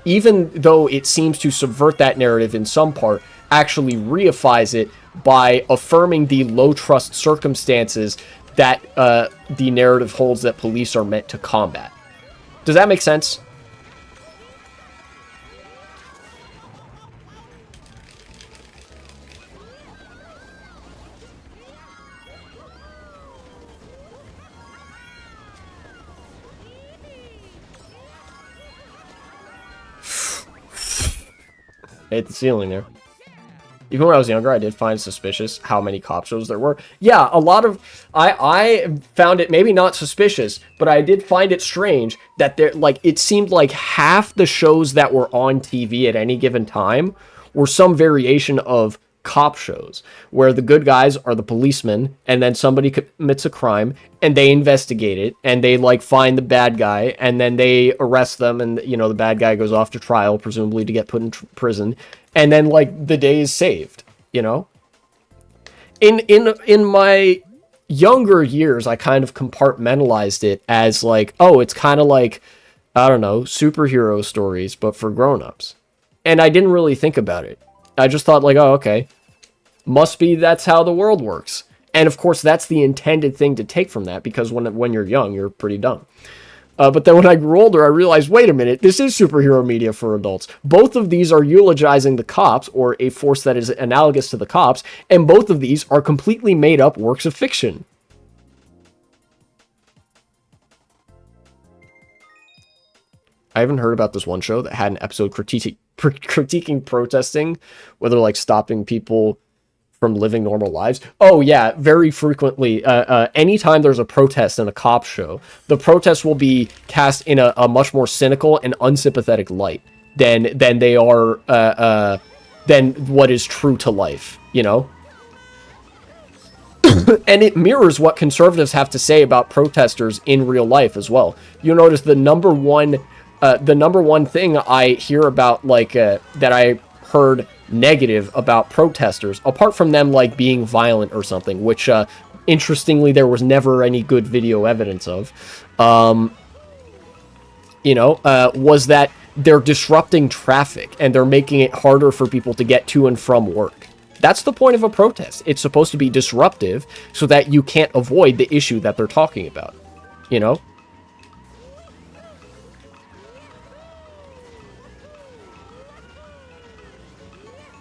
even though it seems to subvert that narrative in some part, actually reifies it by affirming the low trust circumstances that the narrative holds that police are meant to combat. Does that make sense? Hit the ceiling there. Even when I was younger, I did find suspicious how many cop shows there were. Yeah, a lot of I found it maybe not suspicious, but I did find it strange that there like it seemed like half the shows that were on TV at any given time were some variation of cop shows where the good guys are the policemen and then somebody commits a crime and they investigate it and they like find the bad guy and then they arrest them and you know the bad guy goes off to trial presumably to get put in prison and then like the day is saved, you know. In my younger years I kind of compartmentalized it as like, oh, it's kind of like, I don't know, superhero stories but for grown-ups, and I didn't really think about it. I just thought like, oh, okay, must be that's how the world works. And of course, that's the intended thing to take from that, because when you're young, you're pretty dumb. But then when I grew older, I realized, wait a minute, this is superhero media for adults. Both of these are eulogizing the cops, or a force that is analogous to the cops, and both of these are completely made up works of fiction. I haven't heard about this one show that had an episode critiquing protesting, whether like stopping people from living normal lives. Oh yeah, very frequently, anytime there's a protest in a cop show, the protest will be cast in a much more cynical and unsympathetic light than they are than what is true to life, you know. And it mirrors what conservatives have to say about protesters in real life as well. You'll notice the number one thing I hear about, like, that I heard negative about protesters, apart from them, like, being violent or something, which, interestingly, there was never any good video evidence of, was that they're disrupting traffic and they're making it harder for people to get to and from work. That's the point of a protest. It's supposed to be disruptive so that you can't avoid the issue that they're talking about, you know?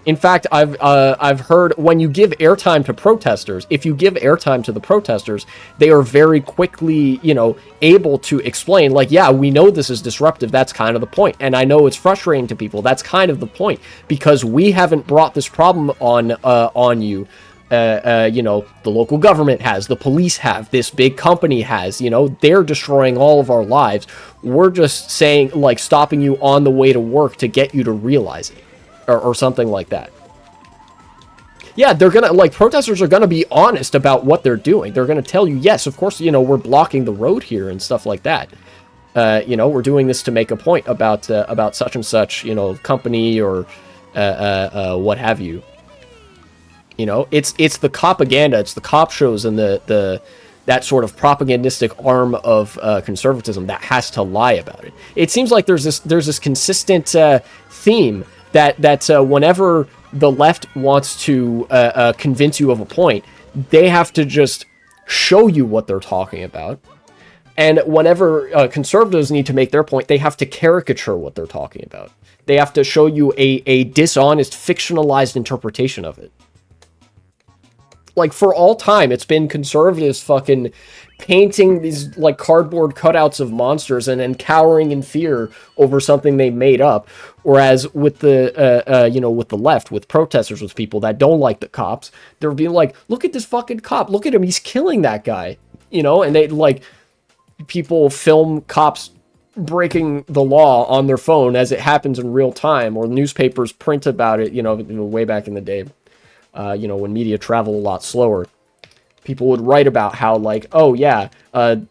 In fact, I've heard when you give airtime to protesters, if you give airtime to the protesters, they are very quickly, you know, able to explain, like, yeah, we know this is disruptive. That's kind of the point. And I know it's frustrating to people. That's kind of the point, because we haven't brought this problem on you. You know, the local government has, the police have, this big company has, you know, they're destroying all of our lives. We're just saying, like, stopping you on the way to work to get you to realize it. Or something like that. Yeah, they're gonna, like, protesters are gonna be honest about what they're doing. They're gonna tell you, yes, of course, you know, we're blocking the road here and stuff like that. You know, we're doing this to make a point about such and such, you know, company or what have you. You know, it's the propaganda, it's the cop shows and that sort of propagandistic arm of conservatism that has to lie about it. It seems like there's this consistent theme that whenever the left wants to convince you of a point, they have to just show you what they're talking about. And whenever conservatives need to make their point, they have to caricature what they're talking about. They have to show you a dishonest, fictionalized interpretation of it. Like, for all time, it's been conservatives fucking painting these, like, cardboard cutouts of monsters and then cowering in fear over something they made up. Whereas with the, you know, with the left, with protesters, with people that don't like the cops, they're being like, look at this fucking cop, look at him, he's killing that guy, you know? And they, like, people film cops breaking the law on their phone as it happens in real time, or newspapers print about it, you know, way back in the day. You know, when media travel a lot slower, people would write about how, like, oh yeah,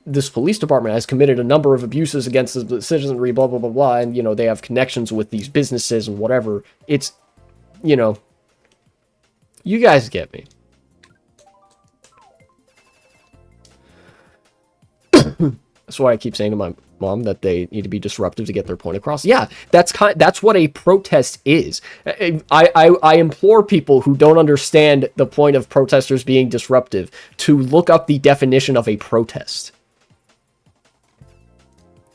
this police department has committed a number of abuses against the citizenry, blah, blah, blah, blah, and, you know, they have connections with these businesses and whatever. It's, you know, you guys get me. That's why I keep saying to my mom that they need to be disruptive to get their point across. Yeah, that's what a protest is. I implore people who don't understand the point of protesters being disruptive to look up the definition of a protest.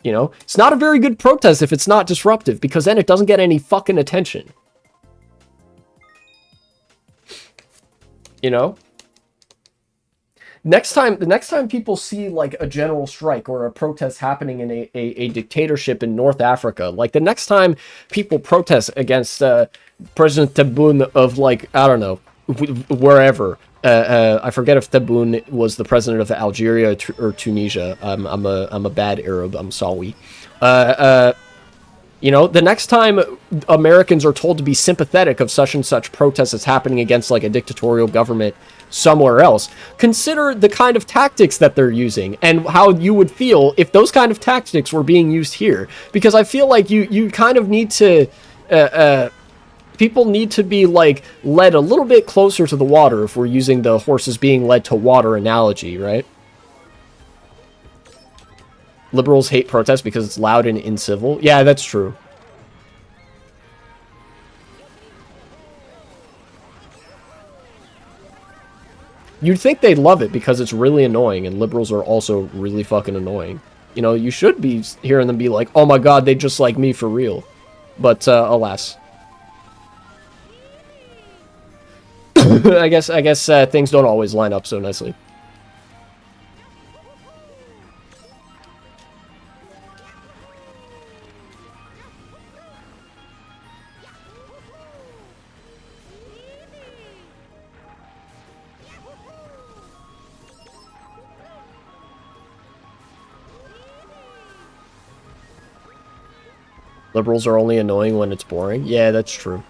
You know, it's not a very good protest if it's not disruptive, because then it doesn't get any fucking attention. You know? the next time people see like a general strike or a protest happening in a dictatorship in North Africa, like the next time people protest against President Tebboune of, like, I don't know, wherever. I forget if Tebboune was the president of Algeria or Tunisia. I'm a bad Arab. I'm sorry. You know, the next time Americans are told to be sympathetic of such and such protests that's happening against, like, a dictatorial government somewhere else, consider the kind of tactics that they're using and how you would feel if those kind of tactics were being used here. Because I feel like you kind of need to... people need to be, like, led a little bit closer to the water if we're using the horses being led to water analogy, right? Liberals hate protest because it's loud and incivil. Yeah, that's true. You'd think they'd love it because it's really annoying, and liberals are also really fucking annoying. You know, you should be hearing them be like, oh my god, they just like me for real. But, alas. I guess things don't always line up so nicely. Liberals are only annoying when it's boring. Yeah, that's true.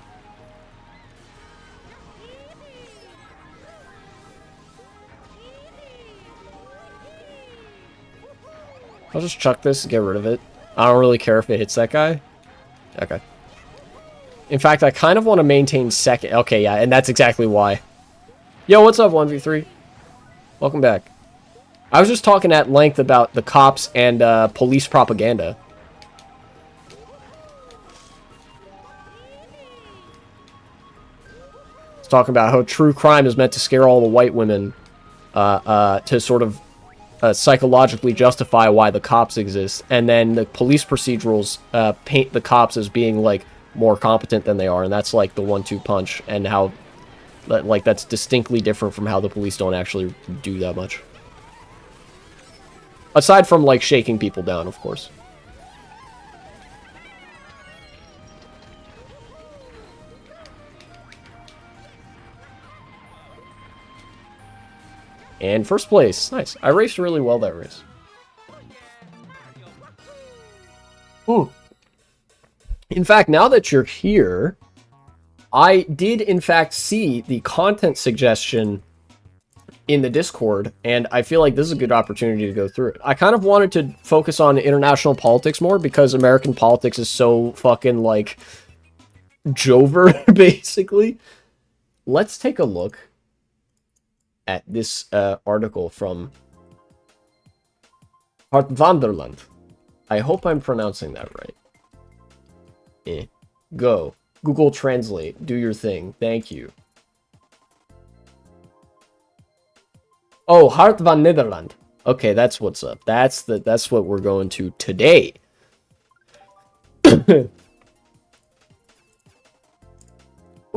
I'll just chuck this and get rid of it. I don't really care if it hits that guy. Okay. In fact, I kind of want to maintain second. Okay, yeah, and that's exactly why. Yo, what's up, 1v3? Welcome back. I was just talking at length about the cops and police propaganda. I was talking about how true crime is meant to scare all the white women to sort of psychologically justify why the cops exist, and then the police procedurals paint the cops as being, like, more competent than they are, and that's like the 1-2 punch, and how, like, that's distinctly different from how the police don't actually do that much. Aside from, like, shaking people down, of course. And first place. Nice. I raced really well that race. Ooh. In fact, now that you're here, I did, in fact, see the content suggestion in the Discord, and I feel like this is a good opportunity to go through it. I kind of wanted to focus on international politics more, because American politics is so fucking, like, Jover, basically. Let's take a look at this article from Hartvanderland. I hope I'm pronouncing that right. Go. Google Translate. Do your thing. Thank you. Oh, Hart van Nederland. Okay, that's what's up. That's what we're going to today. What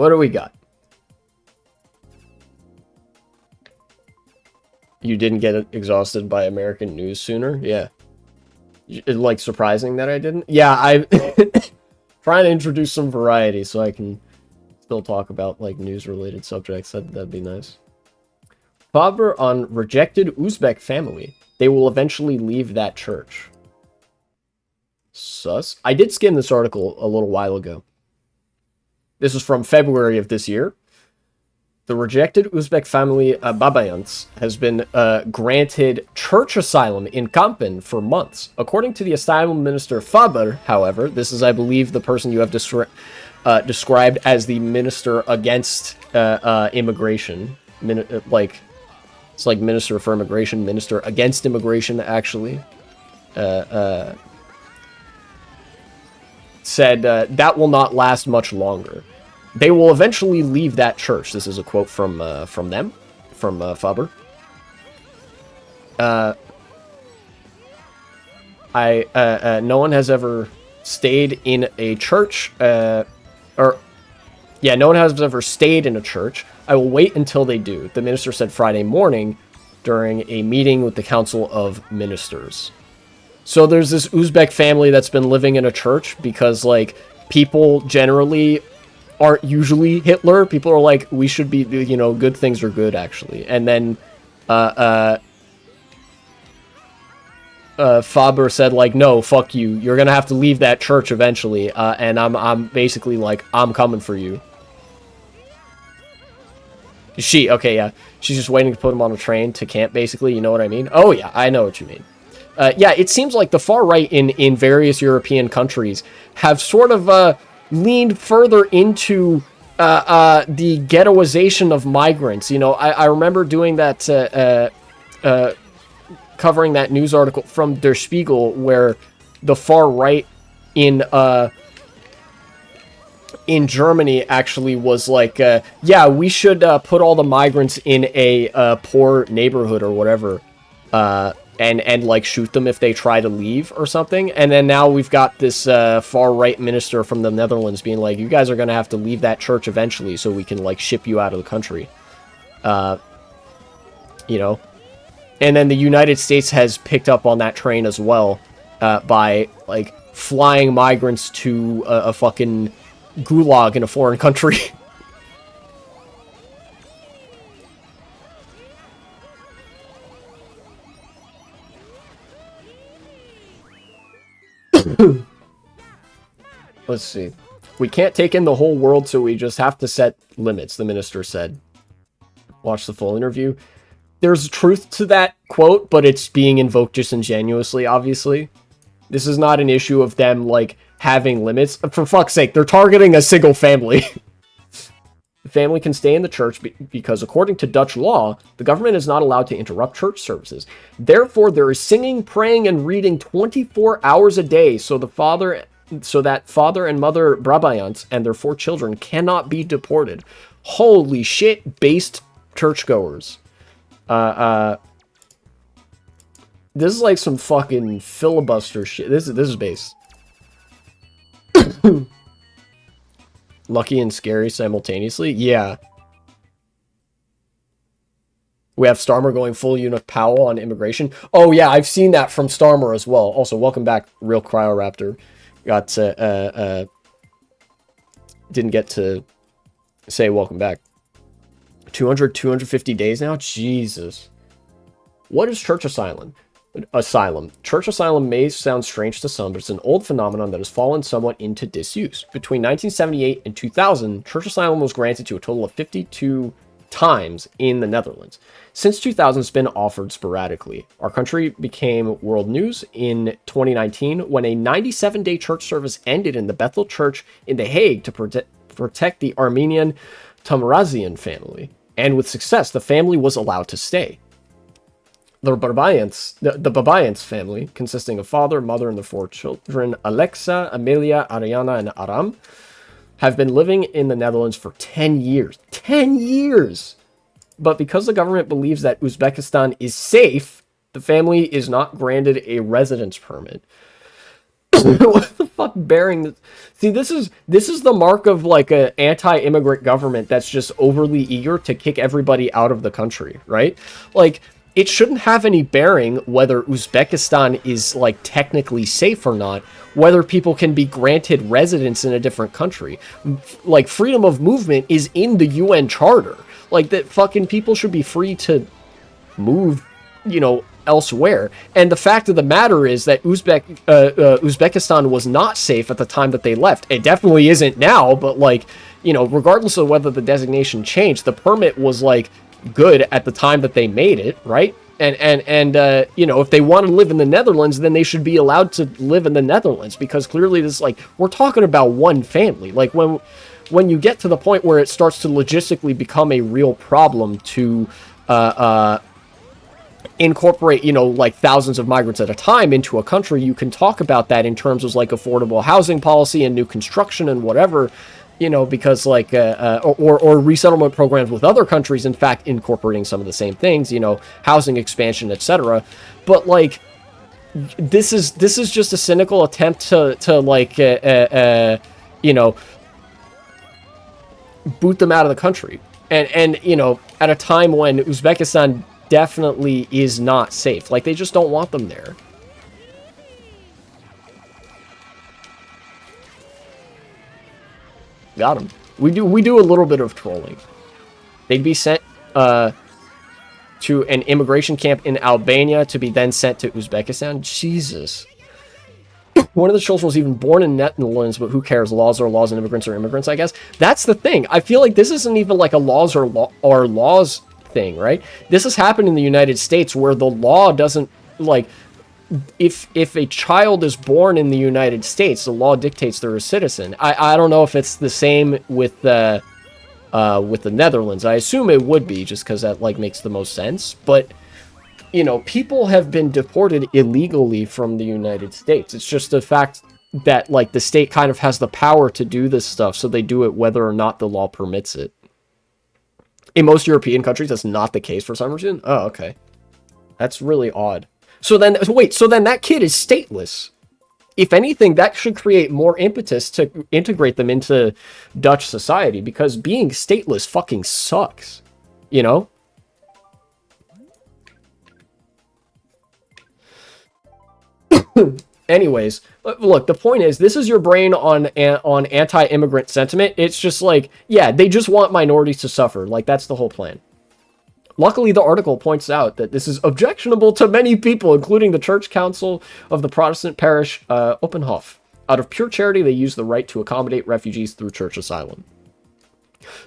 do we got? You didn't get exhausted by American news sooner? Yeah. Like, surprising that I didn't? Yeah, I... trying to introduce some variety so I can still talk about, like, news-related subjects. That'd be nice. Faber on rejected Uzbek family. They will eventually leave that church. Sus. I did skim this article a little while ago. This is from February of this year. The rejected Uzbek family Babayants has been granted church asylum in Kampen for months. According to the asylum minister Faber, however, this is, I believe, the person you have described as the minister against immigration. It's like minister for immigration, minister against immigration, actually. Said that will not last much longer. They will eventually leave that church. This is a quote from them, from Faber. No one has ever stayed in a church, no one has ever stayed in a church. I will wait until they do. The minister said Friday morning, during a meeting with the Council of Ministers. So there's this Uzbek family that's been living in a church because, like, people generally aren't usually Hitler. People are like, we should be, you know, good things are good, actually. And then, Faber said, like, no, fuck you. You're gonna have to leave that church eventually. And I'm basically like, I'm coming for you. Okay, yeah. She's just waiting to put him on a train to camp, basically. You know what I mean? Oh, yeah, I know what you mean. Yeah, it seems like the far right in various European countries have sort of leaned further into the ghettoization of migrants. You know, I remember doing that, covering that news article from Der Spiegel where the far right in Germany actually was like, yeah, we should put all the migrants in a poor neighborhood or whatever. And like shoot them if they try to leave or something. And then now we've got this far right minister from the Netherlands being like, you guys are going to have to leave that church eventually so we can like ship you out of the country. You know? And then the United States has picked up on that train as well by like flying migrants to a fucking gulag in a foreign country. Let's see. We can't take in the whole world, so we just have to set limits, the minister said. Watch the full interview. There's truth to that quote, but it's being invoked disingenuously, obviously. This is not an issue of them, like, having limits. For fuck's sake, they're targeting a single family. The family can stay in the church because, according to Dutch law, the government is not allowed to interrupt church services. Therefore, there is singing, praying, and reading 24 hours a day, so that father and mother Brabayants and their 4 children cannot be deported. Holy shit, based churchgoers. This is like some fucking filibuster shit. This is based. Lucky and scary simultaneously? Yeah. We have Starmer going full Eunuch Powell on immigration. Oh, yeah, I've seen that from Starmer as well. Also, welcome back, Real Cryoraptor. Got didn't get to say welcome back. 250 days now? Jesus. What is church asylum? Church asylum may sound strange to some, but it's an old phenomenon that has fallen somewhat into disuse. Between 1978 and 2000, church asylum was granted to a total of 52 times in the Netherlands. Since 2000, it's been offered sporadically. Our country became world news in 2019 when a 97-day church service ended in the Bethel Church in The Hague to protect the Armenian Tamarazian family. And with success, the family was allowed to stay. The Babayants family, consisting of father, mother, and the 4 children, Alexa, Amelia, Ariana, and Aram, have been living in the Netherlands for 10 years. 10 years! But because the government believes that Uzbekistan is safe, the family is not granted a residence permit. What the fuck bearing this? See, this is the mark of like an anti-immigrant government that's just overly eager to kick everybody out of the country, right? Like, it shouldn't have any bearing whether Uzbekistan is like technically safe or not, whether people can be granted residence in a different country. Like, freedom of movement is in the UN Charter. Like, that fucking people should be free to move, you know, elsewhere. And the fact of the matter is that Uzbekistan was not safe at the time that they left. It definitely isn't now, but like, you know, regardless of whether the designation changed, the permit was like good at the time that they made it, right? And you know, if they want to live in the Netherlands, then they should be allowed to live in the Netherlands, because clearly this, like, we're talking about one family. Like, when you get to the point where it starts to logistically become a real problem to incorporate, you know, like thousands of migrants at a time into a country, you can talk about that in terms of like affordable housing policy and new construction and whatever, you know, because like, or resettlement programs with other countries, in fact, incorporating some of the same things, you know, housing expansion, etc. But like, this is just a cynical attempt to like, you know, boot them out of the country. And you know, at a time when Uzbekistan definitely is not safe. Like, they just don't want them there. Got them. We do a little bit of trolling. They'd be sent to an immigration camp in Albania to be then sent to Uzbekistan. Jesus. One of the children was even born in Netherlands, but who cares? Laws are laws and immigrants are immigrants, I guess. That's the thing. I feel like this isn't even like a laws or laws thing, right? This has happened in the United States where the law doesn't, like, if a child is born in the United States, the law dictates they're a citizen. I don't know if it's the same with the Netherlands. I assume it would be, just because that, like, makes the most sense. But, you know, people have been deported illegally from the United States. It's just the fact that, like, the state kind of has the power to do this stuff, so they do it whether or not the law permits it. In most European countries, that's not the case for some reason. Oh, okay. That's really odd. So then, wait, so then that kid is stateless. If anything, that should create more impetus to integrate them into Dutch society, because being stateless fucking sucks, you know? Anyways, look, the point is, this is your brain on anti-immigrant sentiment. It's just like, yeah, they just want minorities to suffer. Like, that's the whole plan. Luckily, the article points out that this is objectionable to many people, including the Church Council of the Protestant parish Oppenhof. Out of pure charity, they use the right to accommodate refugees through church asylum.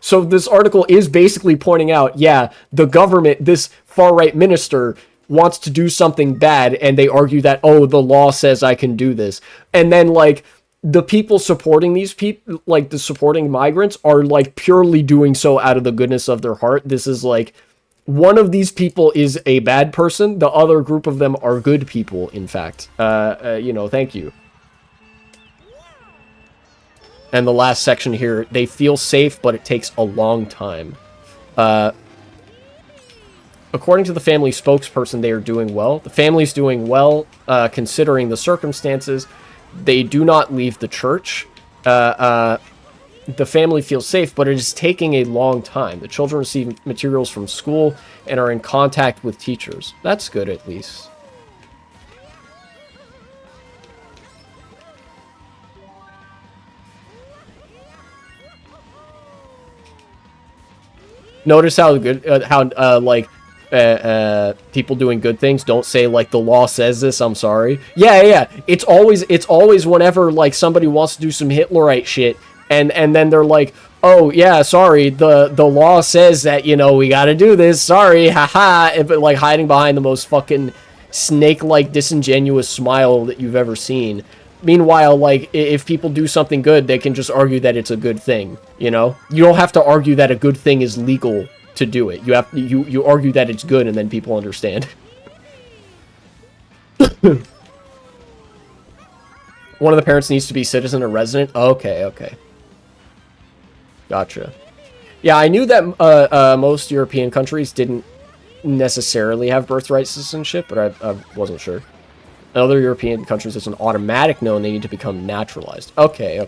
So this article is basically pointing out, yeah, the government, this far-right minister, wants to do something bad, and they argue that, oh, the law says I can do this. And then, like, the people supporting these people, like, the supporting migrants, are, like, purely doing so out of the goodness of their heart. This is, like, one of these people is a bad person. The other group of them are good people, in fact. You know, thank you. And the last section here, they feel safe, but it takes a long time. According to the family spokesperson, they are doing well. The family's doing well, considering the circumstances. They do not leave the church. The family feels safe, but it is taking a long time. The children receive materials from school and are in contact with teachers. That's good, at least. Notice how good, people doing good things don't say, like, the law says this, I'm sorry. Yeah. It's always whenever, like, somebody wants to do some Hitlerite shit, and then they're like, oh, yeah, sorry, the law says that, you know, we gotta do this, sorry, haha, but, like, hiding behind the most fucking snake-like disingenuous smile that you've ever seen. Meanwhile, like, if people do something good, they can just argue that it's a good thing, you know? You don't have to argue that a good thing is legal to do it. You argue that it's good, and then people understand. One of the parents needs to be citizen or resident? Okay. Gotcha. Yeah, I knew that most European countries didn't necessarily have birthright citizenship, but I wasn't sure. In other European countries, it's an automatic no, and they need to become naturalized. Okay.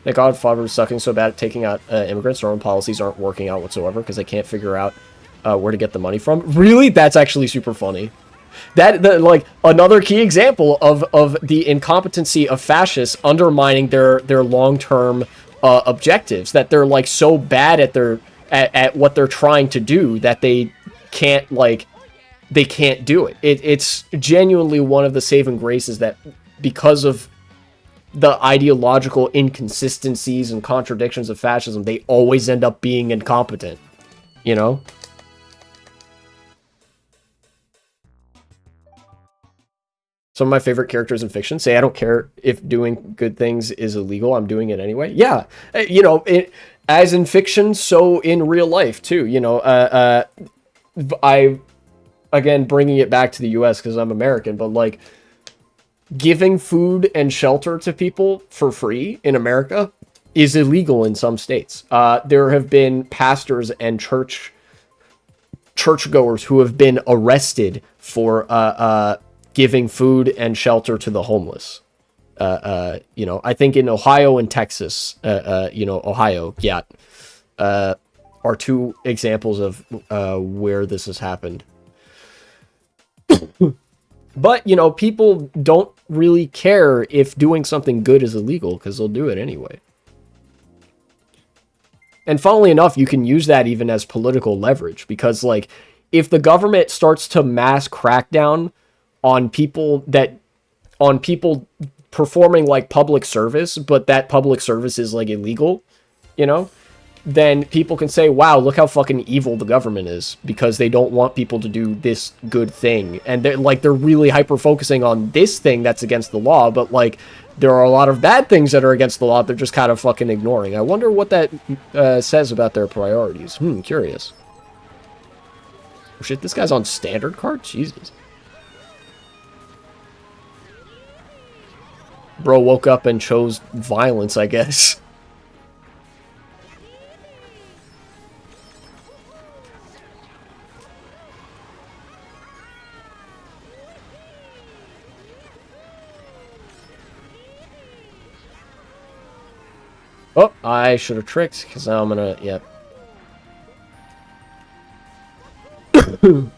The Godfather is sucking so bad at taking out immigrants. Their own policies aren't working out whatsoever because they can't figure out where to get the money from. Really? That's actually super funny. Like, another key example of the incompetency of fascists undermining their long-term objectives, that they're, like, so bad at what they're trying to do that they can't, like, they can't do it. It's genuinely one of the saving graces that, because of the ideological inconsistencies and contradictions of fascism, they always end up being incompetent, you know? Some of my favorite characters in fiction say, I don't care if doing good things is illegal, I'm doing it anyway. Yeah, you know, as in fiction, so in real life, too. You know, again, bringing it back to the US because I'm American, but, like, giving food and shelter to people for free in America is illegal in some states. There have been pastors and churchgoers who have been arrested for giving food and shelter to the homeless. You know, I think in Ohio and Texas, you know, Ohio, yeah. are two examples of where this has happened. But, you know, people don't really care if doing something good is illegal because they'll do it anyway. And funnily enough, you can use that even as political leverage because, like, if the government starts to mass crackdown on people performing like public service, but that public service is like illegal, you know, then people can say, wow, look how fucking evil the government is because they don't want people to do this good thing. And they're really hyper focusing on this thing that's against the law, but like there are a lot of bad things that are against the law they're just kind of fucking ignoring. I wonder what that says about their priorities. Curious. Oh shit, this guy's on standard card? Jesus. Bro woke up and chose violence, I guess. Oh, I should have tricked, because now I'm gonna, yep. A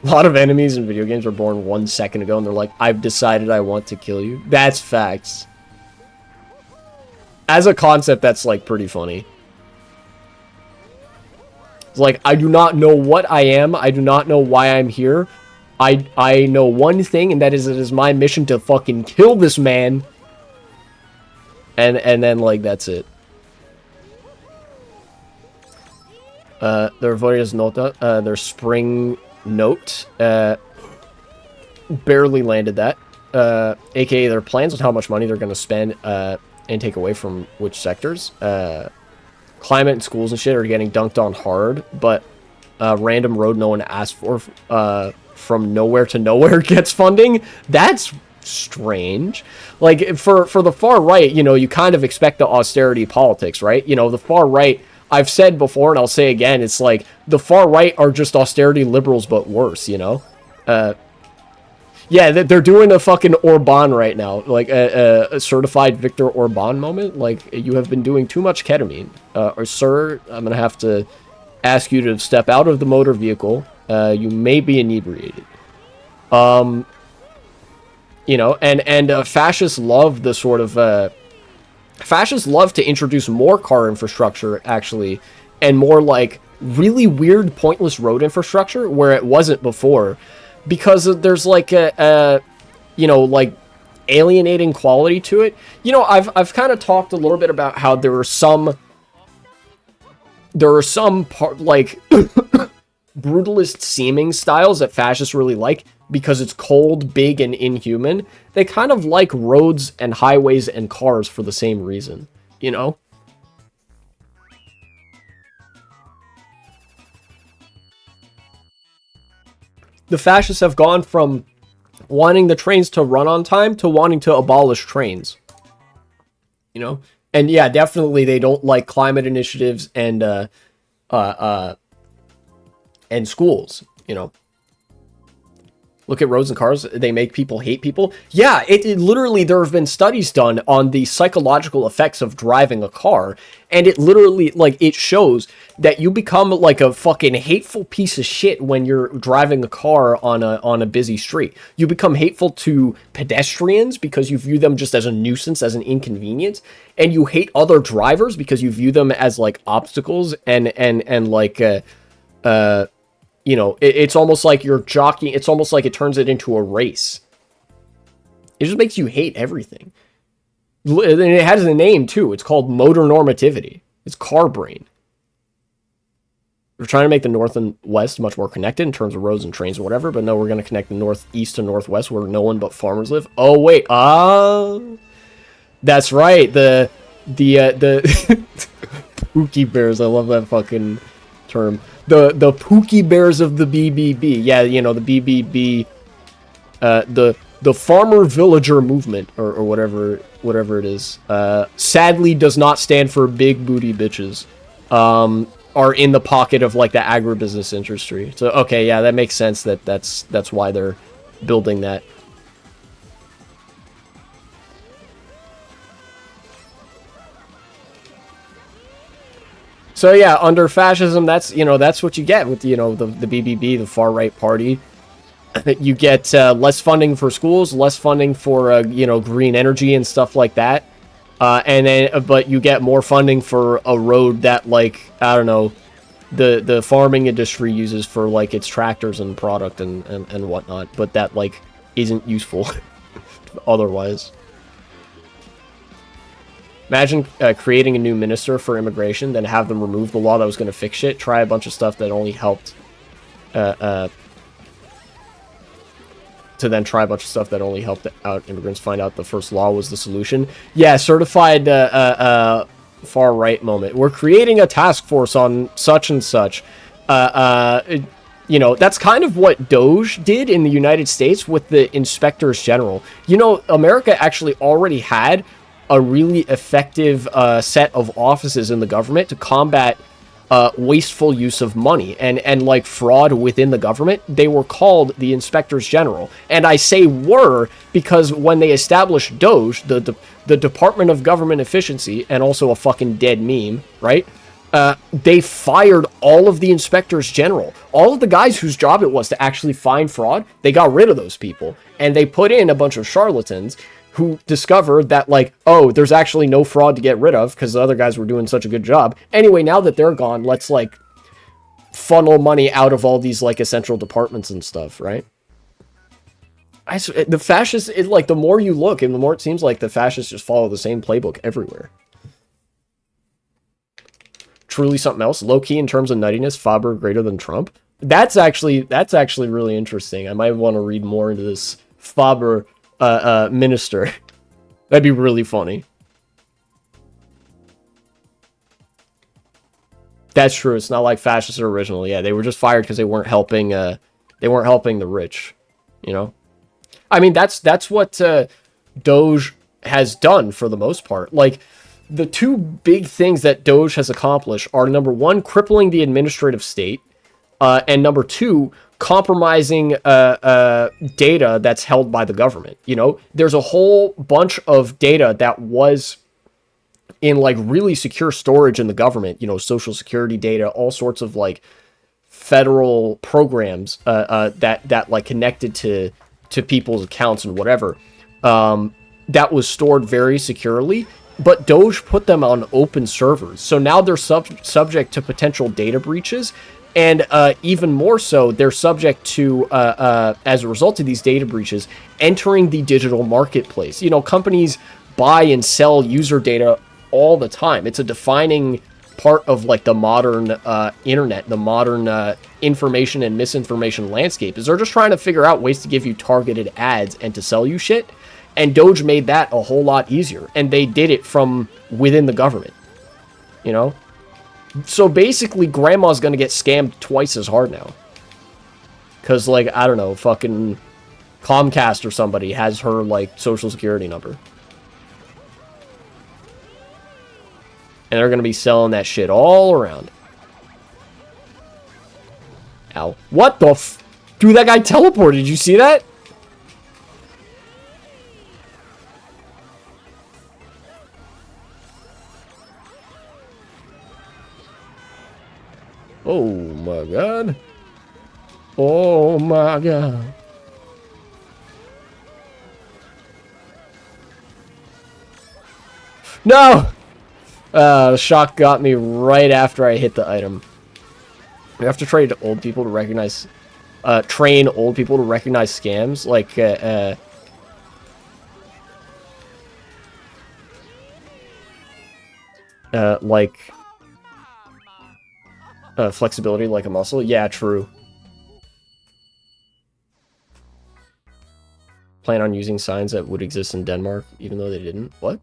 lot of enemies in video games were born 1 second ago, and they're like, I've decided I want to kill you. That's facts. As a concept, that's, like, pretty funny. It's like, I do not know what I am. I do not know why I'm here. I know one thing, and that is it is my mission to fucking kill this man. And then, like, that's it. Their Voyage Nota, their spring note, barely landed that. AKA their plans on how much money they're going to spend, and take away from which sectors. Climate and schools and shit are getting dunked on hard, but random road no one asked for, from nowhere to nowhere gets funding. That's strange. Like, for the far right, you know, you kind of expect the austerity politics, right? You know, the far right, I've said before and I'll say again, it's like the far right are just austerity liberals but worse, you know? Yeah, they're doing a fucking Orban right now, like a certified Viktor Orban moment. Like, you have been doing too much ketamine. Or sir, I'm gonna have to ask you to step out of the motor vehicle. You may be inebriated. You know, and fascists love the sort of, fascists love to introduce more car infrastructure, actually, and more, like, really weird, pointless road infrastructure where it wasn't before, because there's, like, you know, like, alienating quality to it. You know, I've kind of talked a little bit about how there are some like, brutalist seeming styles that fascists really like, because it's cold, big, and inhuman. They kind of like roads and highways and cars for the same reason, you know? The fascists have gone from wanting the trains to run on time to wanting to abolish trains, you know? And yeah, definitely they don't like climate initiatives and schools, you know? Look at roads and cars. They make people hate people. Yeah, it literally, there have been studies done on the psychological effects of driving a car. And it literally, like, it shows that you become like a fucking hateful piece of shit when you're driving a car on a busy street. You become hateful to pedestrians because you view them just as a nuisance, as an inconvenience. And you hate other drivers because you view them as, like, obstacles and like, you know, it's almost like you're jockeying. It's almost like it turns it into a race. It just makes you hate everything. And it has a name, too. It's called motor normativity. It's car brain. We're trying to make the North and West much more connected in terms of roads and trains or whatever, but no, we're going to connect the Northeast to Northwest where no one but farmers live. Oh, wait. That's right. The Pookie Bears. I love that fucking term. The Pookie Bears of the BBB. Yeah, you know, the BBB, the farmer villager movement or whatever it is, sadly does not stand for big booty bitches, are in the pocket of, like, the agribusiness industry. So, okay, yeah, that makes sense that's why they're building that. So yeah, under fascism, that's, you know, that's what you get with, you know, the BBB, the far right party. You get less funding for schools, less funding for you know, green energy and stuff like that. And then, but you get more funding for a road that, like, I don't know, the farming industry uses for, like, its tractors and product and whatnot, but that, like, isn't useful otherwise. Imagine creating a new minister for immigration, then have them remove the law that was going to fix shit, try a bunch of stuff that only helped, to then try a bunch of stuff that only helped out immigrants, find out the first law was the solution. Yeah, certified far-right moment. We're creating a task force on such and such. You know, that's kind of what Doge did in the United States with the inspectors general. You know, America actually already had a really effective set of offices in the government to combat wasteful use of money and like fraud within the government. They were called the inspectors general, and I say were because when they established Doge, the Department of Government Efficiency, and also a fucking dead meme, right? They fired all of the inspectors general, all of the guys whose job it was to actually find fraud. They got rid of those people, and they put in a bunch of charlatans who discovered that, like, oh, there's actually no fraud to get rid of because the other guys were doing such a good job. Anyway, now that they're gone, let's, like, funnel money out of all these, like, essential departments and stuff, right? The fascists, like, the more you look and the more it seems like the fascists just follow the same playbook everywhere. Truly something else. Low-key in terms of nuttiness, Faber greater than Trump. That's actually really interesting. I might want to read more into this Faber minister. That'd be really funny. That's true. It's not like fascists are original. Yeah, they were just fired because they weren't helping the rich, you know? I mean, that's what Doge has done for the most part. Like, the two big things that Doge has accomplished are, number one, crippling the administrative state, and number two, compromising data that's held by the government. You know, there's a whole bunch of data that was in, like, really secure storage in the government, you know, social security data, all sorts of, like, federal programs that like connected to people's accounts and whatever, that was stored very securely. But Doge put them on open servers, so now they're subject to potential data breaches. And even more so, they're subject to, as a result of these data breaches, entering the digital marketplace. You know, companies buy and sell user data all the time. It's a defining part of, like, the modern internet, the modern information and misinformation landscape, is they're just trying to figure out ways to give you targeted ads and to sell you shit. And Doge made that a whole lot easier. And they did it from within the government, you know? So basically, grandma's gonna get scammed twice as hard now. Because, like, I don't know, fucking Comcast or somebody has her, like, social security number. And they're gonna be selling that shit all around. Ow. What the f... Dude, that guy teleported. Did you see that? Oh my god. Oh my god. No! The shock got me right after I hit the item. We have to train old people to recognize... train old people to recognize scams. Like, flexibility like a muscle. Yeah, true. Plan on using signs that would exist in Denmark, even though they didn't. What?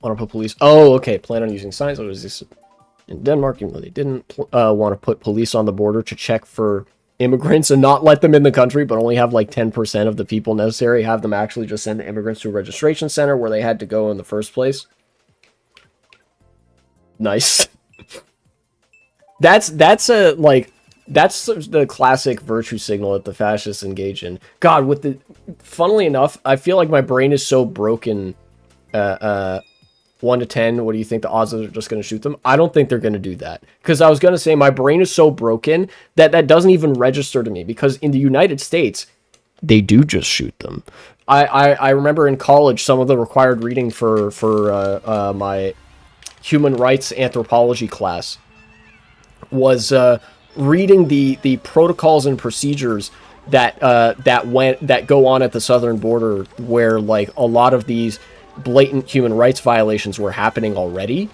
Want to put police... Oh, okay. Plan on using signs that would exist in Denmark, even though they didn't. Want to put police on the border to check for immigrants and not let them in the country, but only have like 10% of the people necessary. Have them actually just send the immigrants to a registration center where they had to go in the first place. Nice. That's a like that's the classic virtue signal that the fascists engage in. God, with the funnily enough, I feel like my brain is so broken. 1 to 10, what do you think the odds are just going to shoot them? I don't think they're going to do that, because I was going to say my brain is so broken that that doesn't even register to me, because in the United States they do just shoot them. I remember in college some of the required reading for my human rights anthropology class was reading the protocols and procedures that go on at the southern border, where like a lot of these blatant human rights violations were happening already.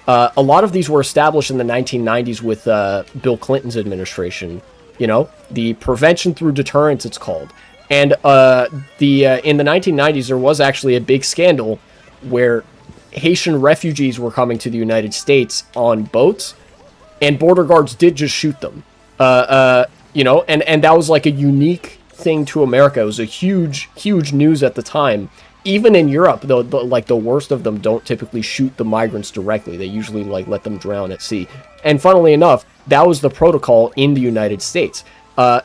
A lot of these were established in the 1990s with Bill Clinton's administration. You know, the prevention through deterrence, it's called. And in the 1990s, there was actually a big scandal where Haitian refugees were coming to the United States on boats, and border guards did just shoot them. You know, and that was like a unique thing to America. It was a huge news at the time. Even in Europe, though, like the worst of them don't typically shoot the migrants directly. They usually like let them drown at sea. And funnily enough, that was the protocol in the United States.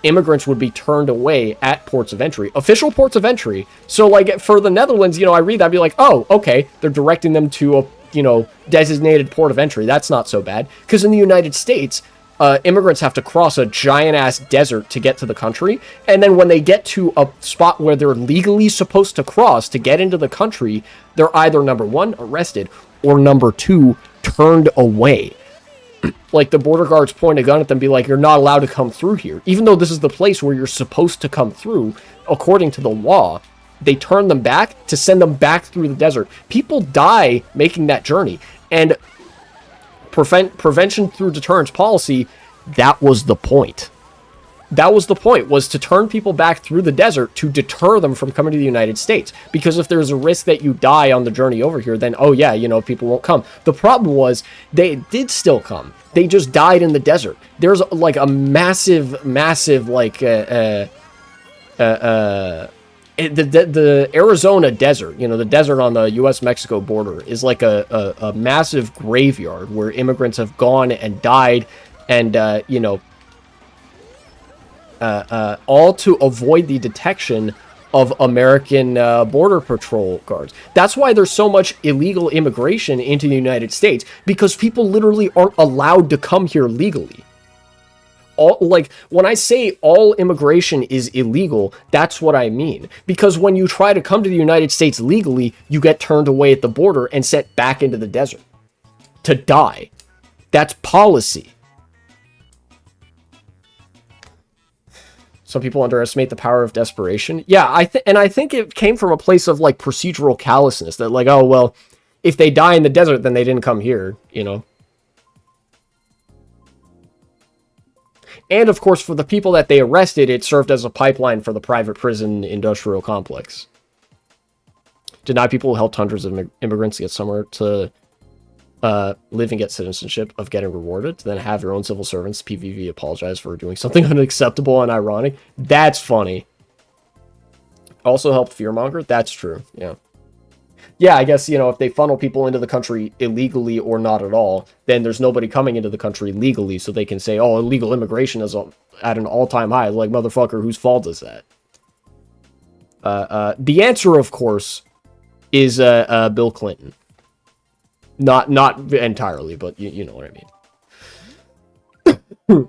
Immigrants would be turned away at ports of entry, official ports of entry. So like for the Netherlands, you know, I read that, I'd be like, oh, okay, they're directing them to a, you know, designated port of entry. That's not so bad. Because in the United States, immigrants have to cross a giant-ass desert to get to the country, and then when they get to a spot where they're legally supposed to cross to get into the country, they're either, number one, arrested, or number two, turned away. Like, the border guards point a gun at them and be like, you're not allowed to come through here. Even though this is the place where you're supposed to come through, according to the law, they turn them back to send them back through the desert. People die making that journey, and prevention through deterrence policy, that was the point. That was the point, was to turn people back through the desert to deter them from coming to the United States. Because if there's a risk that you die on the journey over here, then, oh yeah, you know, people won't come. The problem was, they did still come. They just died in the desert. There's like a massive, like, the Arizona desert, you know, the desert on the U.S.-Mexico border is like a massive graveyard where immigrants have gone and died, and, you know, all to avoid the detection of American Border Patrol guards. That's why there's so much illegal immigration into the United States, because people literally aren't allowed to come here legally. Like, when I say all immigration is illegal, that's what I mean. Because when you try to come to the United States legally, you get turned away at the border and sent back into the desert to die. That's policy. Some people underestimate the power of desperation. Yeah, I think it came from a place of, like, procedural callousness. That, like, oh, well, if they die in the desert, then they didn't come here, you know? And, of course, for the people that they arrested, it served as a pipeline for the private prison industrial complex. Deny people who helped hundreds of immigrants get somewhere to live and get citizenship of getting rewarded, to then have your own civil servants, PVV, apologize for doing something unacceptable and ironic. That's funny. Also helped fearmonger? That's true, yeah. Yeah, I guess, you know, if they funnel people into the country illegally or not at all, then there's nobody coming into the country legally, so they can say, oh, illegal immigration is at an all-time high. Like, motherfucker, whose fault is that? The answer, of course, is Bill Clinton. Not entirely, but you know what I mean.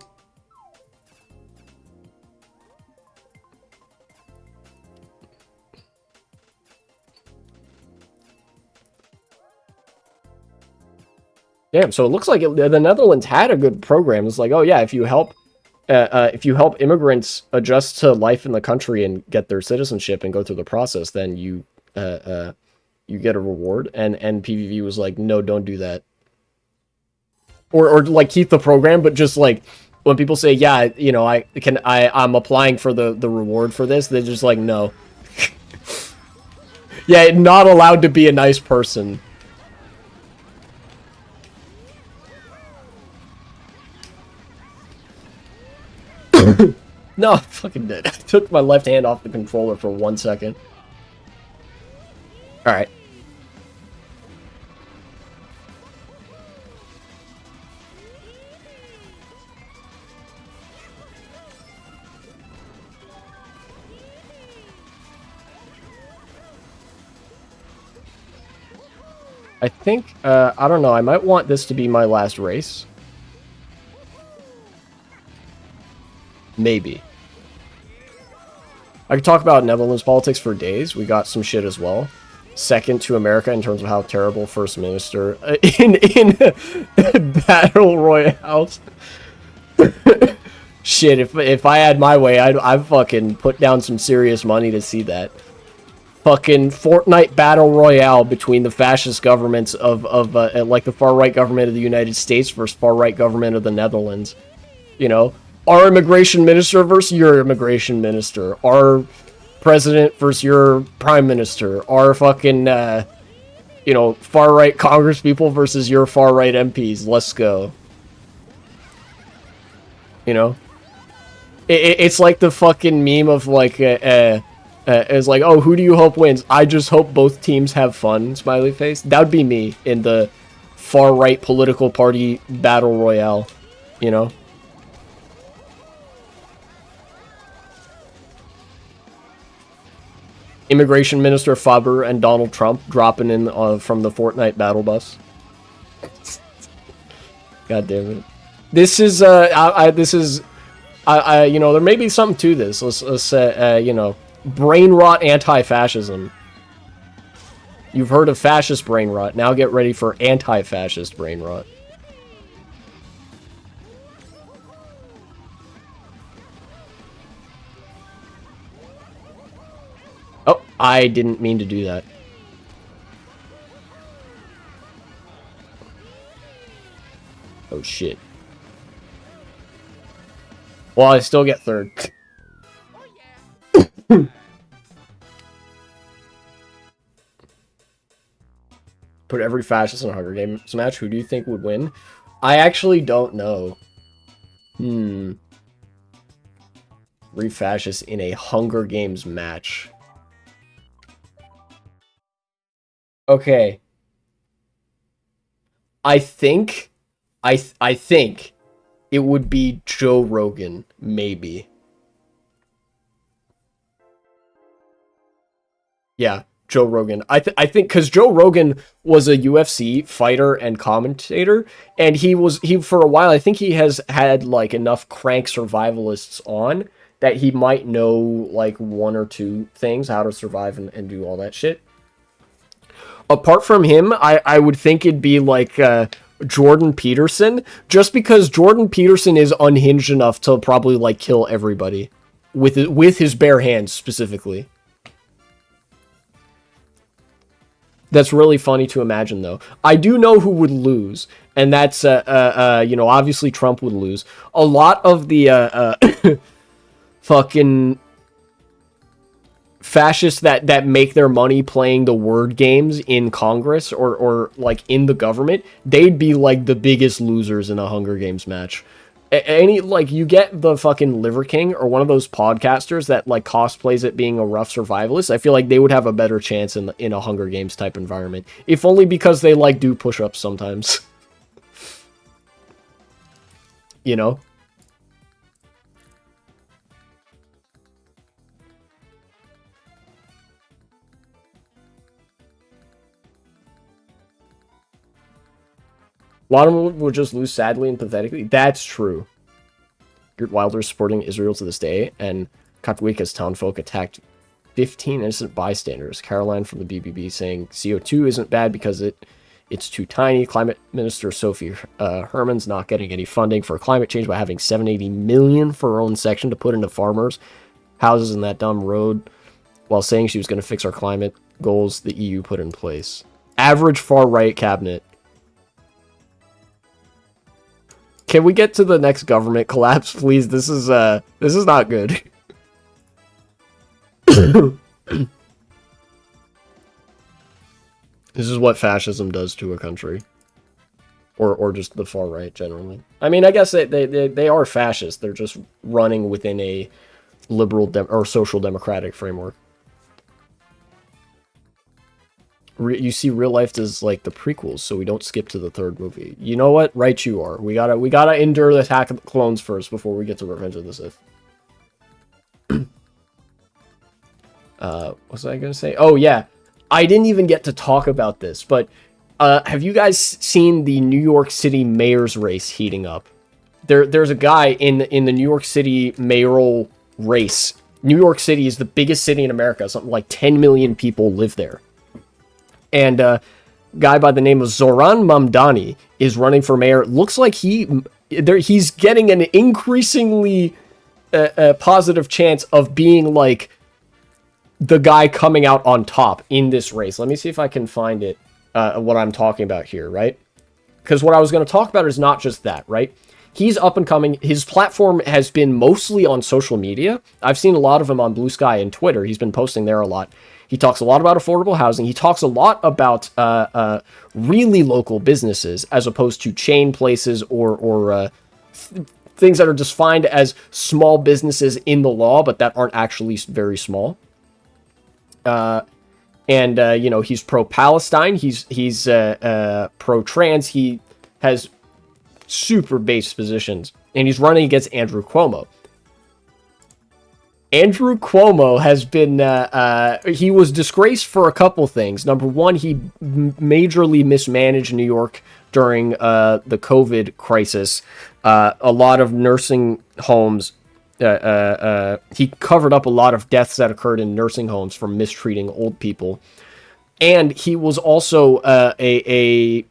Damn, so it looks like the Netherlands had a good program. It's like, oh yeah, if you help immigrants adjust to life in the country and get their citizenship and go through the process, then you get a reward. And PVV was like, no, don't do that. Or like keep the program, but just like when people say, yeah, you know, I'm applying for the reward for this, they're just like, no. Yeah, not allowed to be a nice person. No, I fucking did. I took my left hand off the controller for 1 second. Alright. I think, I don't know, I might want this to be my last race. Maybe. I could talk about Netherlands politics for days. We got some shit as well. Second to America in terms of how terrible First Minister in battle royales. Shit, if I had my way, I'd fucking put down some serious money to see that. Fucking Fortnite battle royale between the fascist governments of like the far right government of the United States versus far right government of the Netherlands. You know, our immigration minister versus your immigration minister. Our president versus your prime minister. Our fucking you know, far right Congress people versus your far right MPs. Let's go. You know, it's like the fucking meme of like it's like, oh, who do you hope wins? I just hope both teams have fun, smiley face. That would be me in the far-right political party battle royale, you know? Immigration Minister Faber and Donald Trump dropping in from the Fortnite battle bus. God damn it. This is, you know, there may be something to this. Let's you know, brain rot anti-fascism. You've heard of fascist brain rot. Now get ready for anti-fascist brain rot. Oh, I didn't mean to do that. Oh, shit. Well, I still get third. Put every fascist in a Hunger Games match. Who do you think would win? I actually don't know. Three fascists in a Hunger Games match. Okay. I think it would be Joe Rogan, maybe. Yeah, Joe Rogan. I think because Joe Rogan was a UFC fighter and commentator, and he for a while. I think he has had like enough crank survivalists on that he might know like one or two things, how to survive and do all that shit. Apart from him, I would think it'd be like Jordan Peterson, just because Jordan Peterson is unhinged enough to probably like kill everybody with his bare hands specifically. That's really funny to imagine, though. I do know who would lose, and that's, you know, obviously Trump would lose. A lot of the, fucking fascists that make their money playing the word games in Congress or like, in the government, they'd be, like, the biggest losers in a Hunger Games match. Any, like, you get the fucking Liver King or one of those podcasters that, like, cosplays it being a rough survivalist, I feel like they would have a better chance in a Hunger Games type environment. If only because they, like, do push-ups sometimes. You know? A lot of them will just lose sadly and pathetically. That's true. Geert Wilder supporting Israel to this day, and Katwika's townfolk attacked 15 innocent bystanders. Caroline from the BBB saying CO2 isn't bad because it's too tiny. Climate Minister Sophie Herman's not getting any funding for climate change by having $780 million for her own section to put into farmers' houses in that dumb road, while saying she was going to fix our climate goals the EU put in place. Average far-right cabinet. Can we get to the next government collapse, please? This is not good. This is what fascism does to a country. Or just the far right, generally. I mean, I guess they are fascist. They're just running within a liberal or social democratic framework. You see real life as like the prequels, so we don't skip to the third movie. You know what? Right you are. We gotta endure the Attack of the Clones first before we get to Revenge of the Sith. What was I gonna say? Oh yeah, I didn't even get to talk about this, but Have you guys seen the New York City mayor's race heating up? There's a guy in the New York City mayoral race. New York City is the biggest city in America. Something like 10 million people live there. And a guy by the name of Zoran Mamdani is running for mayor. Looks like he's getting an increasingly positive chance of being like the guy coming out on top in this race. Let me see if I can find it, what I'm talking about here, right? Because what I was going to talk about is not just that, right? He's up and coming. His platform has been mostly on social media. I've seen a lot of him on Blue Sky and Twitter. He's been posting there a lot. He talks a lot about affordable housing. He talks a lot about really local businesses as opposed to chain places or things that are defined as small businesses in the law, but that aren't actually very small. You know, he's pro-Palestine. He's pro-trans. He has super base positions, and he's running against Andrew Cuomo. Andrew Cuomo has been, he was disgraced for a couple things. Number one, he majorly mismanaged New York during the COVID crisis. A lot of nursing homes, he covered up a lot of deaths that occurred in nursing homes from mistreating old people. And he was also a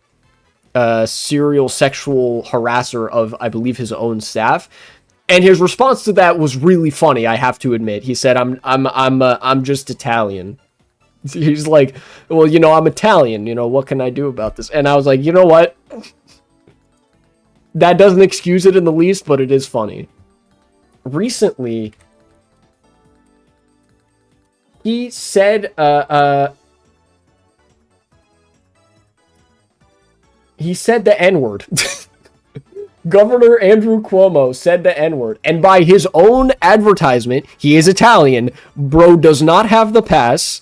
serial sexual harasser of, I believe, his own staff. And his response to that was really funny, I have to admit. He said, I'm just Italian. He's like, well, you know, I'm Italian, you know, what can I do about this? And I was like, you know what? That doesn't excuse it in the least, but it is funny. Recently, he said, he said the N-word. Governor Andrew Cuomo said the N-word, and by his own advertisement, he is Italian. Bro does not have the pass.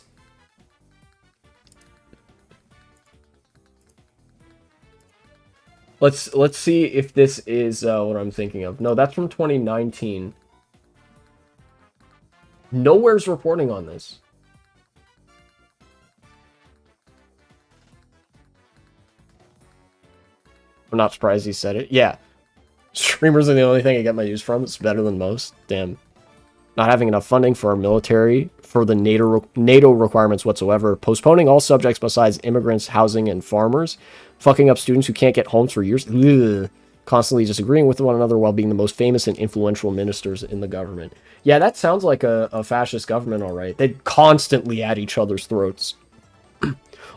Let's see if this is what I'm thinking of. No, that's from 2019. Nowhere's reporting on this. I'm not surprised he said it. Yeah. Streamers are the only thing I get my news from. It's better than most. Damn. Not having enough funding for our military for the NATO requirements whatsoever. Postponing all subjects besides immigrants, housing, and farmers. Fucking up students who can't get homes for years. Ugh. Constantly disagreeing with one another while being the most famous and influential ministers in the government. Yeah, that sounds like a fascist government, all right. They constantly at each other's throats.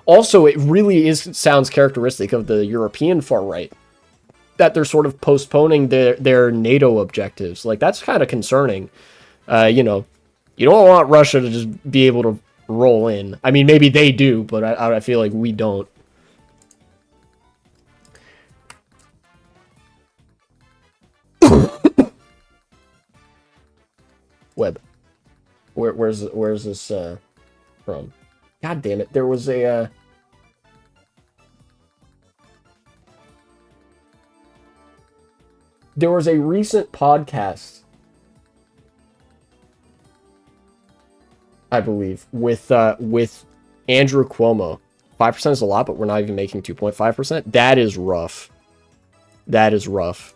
Also, it really sounds characteristic of the European far right that they're sort of postponing their NATO objectives. Like, that's kind of concerning. You know, you don't want Russia to just be able to roll in. I mean, maybe they do, but I feel like we don't. Web. Where's this from? God damn it. There was a recent podcast, I believe, with Andrew Cuomo. 5% is a lot, but we're not even making 2.5%. That is rough. That is rough.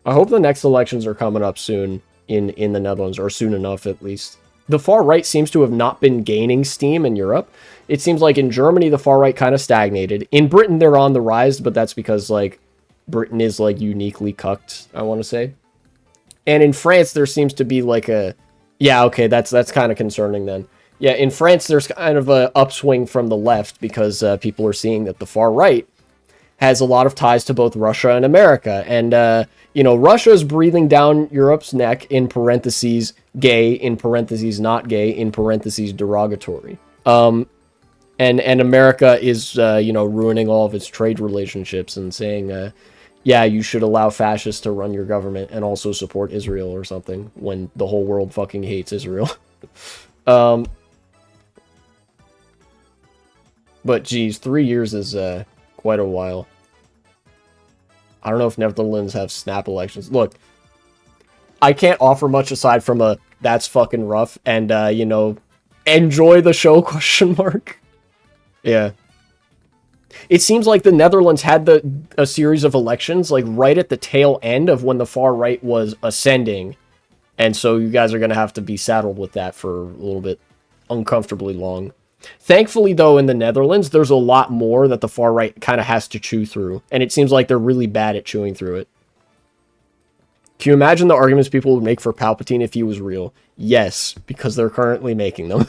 I hope the next elections are coming up soon in the Netherlands, or soon enough at least. The far right seems to have not been gaining steam in Europe. It seems like in Germany, the far right kind of stagnated. In Britain, they're on the rise, but that's because, like, Britain is, like, uniquely cucked, I want to say. And in France, there seems to be, like, a... Yeah, okay, that's kind of concerning, then. Yeah, in France, there's kind of a upswing from the left because people are seeing that the far right has a lot of ties to both Russia and America. And, you know, Russia is breathing down Europe's neck, in parentheses, gay, in parentheses, not gay, in parentheses, derogatory. And America is, you know, ruining all of its trade relationships and saying, yeah, you should allow fascists to run your government and also support Israel or something when the whole world fucking hates Israel. But geez, 3 years is quite a while. I don't know if Netherlands have snap elections. Look, I can't offer much aside from a that's fucking rough and, you know, enjoy the show, question mark. Yeah. It seems like the Netherlands had a series of elections like right at the tail end of when the far right was ascending, and so you guys are going to have to be saddled with that for a little bit uncomfortably long. Thankfully, though, in the Netherlands, there's a lot more that the far right kind of has to chew through, and it seems like they're really bad at chewing through it. Can you imagine the arguments people would make for Palpatine if he was real? Yes, because they're currently making them.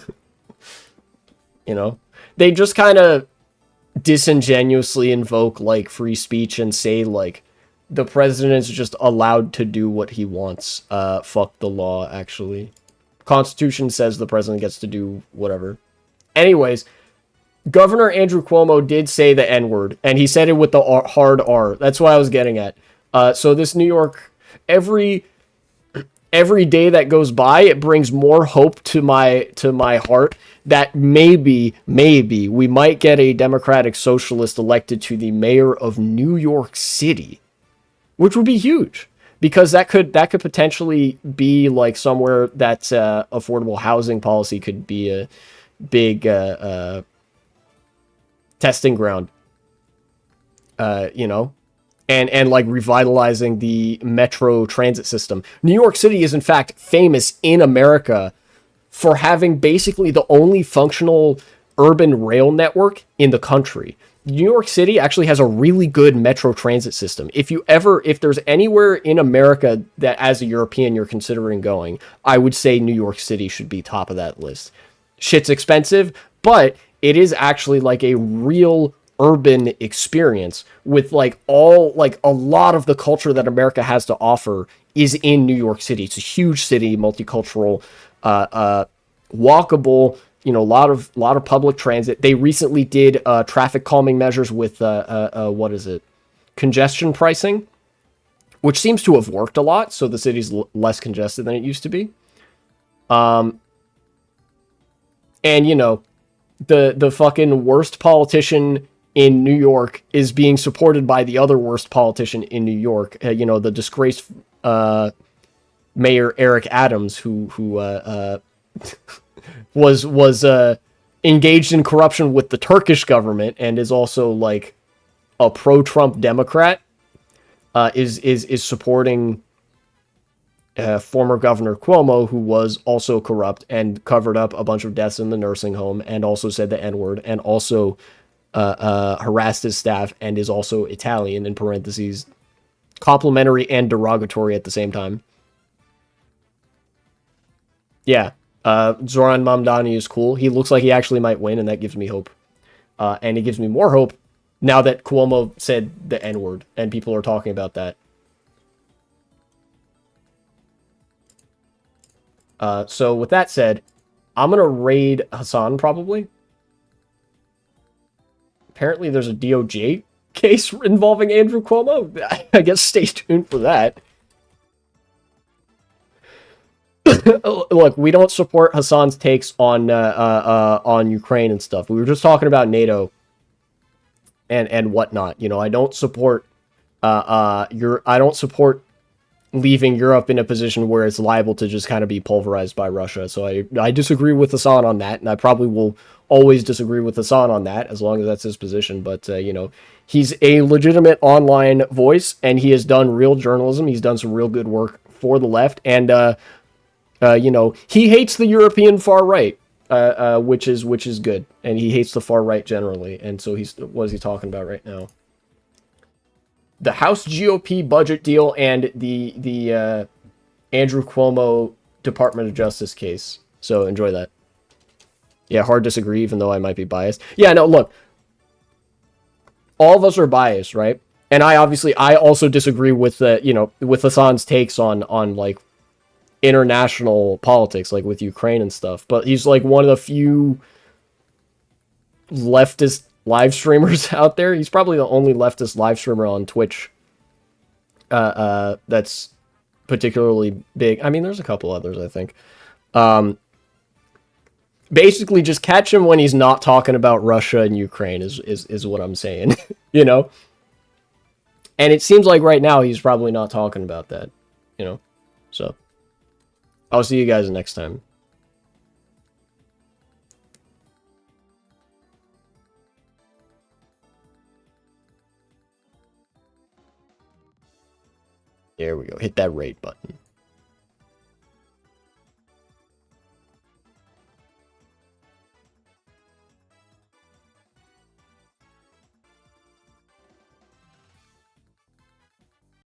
You know? They just kind of disingenuously invoke, like, free speech and say, like, the president is just allowed to do what he wants. Fuck the law, actually. Constitution says the president gets to do whatever. Anyways, Governor Andrew Cuomo did say the N-word, and he said it with the hard R. That's what I was getting at. So this New York... Every day that goes by, it brings more hope to my heart that maybe we might get a Democratic Socialist elected to the mayor of New York City, which would be huge because that could potentially be like somewhere that affordable housing policy could be a big testing ground. You know. And like revitalizing the metro transit system. New York City is in fact famous in America for having basically the only functional urban rail network in the country. New York City actually has a really good metro transit system. If there's anywhere in America that as a European you're considering going, I would say New York City should be top of that list. Shit's expensive, but it is actually like a real urban experience with like a lot of the culture that America has to offer is in New York City. It's a huge city, multicultural, walkable, you know, a lot of public transit. They recently did traffic calming measures with congestion pricing, which seems to have worked a lot, so the city's less congested than it used to be. And you know, the fucking worst politician in New York is being supported by the other worst politician in New York. You know, the disgraced Mayor Eric Adams, who was engaged in corruption with the Turkish government and is also like a pro-Trump Democrat, is supporting former Governor Cuomo, who was also corrupt and covered up a bunch of deaths in the nursing home and also said the N-word and also harassed his staff and is also Italian, in parentheses, complimentary and derogatory at the same time. Yeah, Zoran Mamdani is cool. He looks like he actually might win, and that gives me hope. And it gives me more hope now that Cuomo said the N-word, and people are talking about that. So with that said, I'm going to raid Hassan, probably. Apparently there's a DOJ case involving Andrew Cuomo. I guess stay tuned for that. Look, we don't support Hassan's takes on Ukraine and stuff. We were just talking about NATO and whatnot. You know, I don't support I don't support leaving Europe in a position where it's liable to just kind of be pulverized by Russia. So I disagree with Hassan on that, and I probably will always disagree with Hassan on that as long as that's his position. But you know, he's a legitimate online voice, and he has done real journalism. He's done some real good work for the left, and you know, he hates the European far right, which is good, and he hates the far right generally. And so what is he talking about right now? The House GOP budget deal and the Andrew Cuomo Department of Justice case. So enjoy that. Yeah, hard disagree, even though I might be biased. Yeah, no, look. All of us are biased, right? And I also disagree with with Hassan's takes on like international politics, like with Ukraine and stuff. But he's like one of the few leftist live streamers out there. He's probably the only leftist live streamer on Twitch that's particularly big. I mean, there's a couple others, I think. Basically, just catch him when he's not talking about Russia and Ukraine is what I'm saying, you know? And it seems like right now he's probably not talking about that, you know? So, I'll see you guys next time. There we go. Hit that rate button.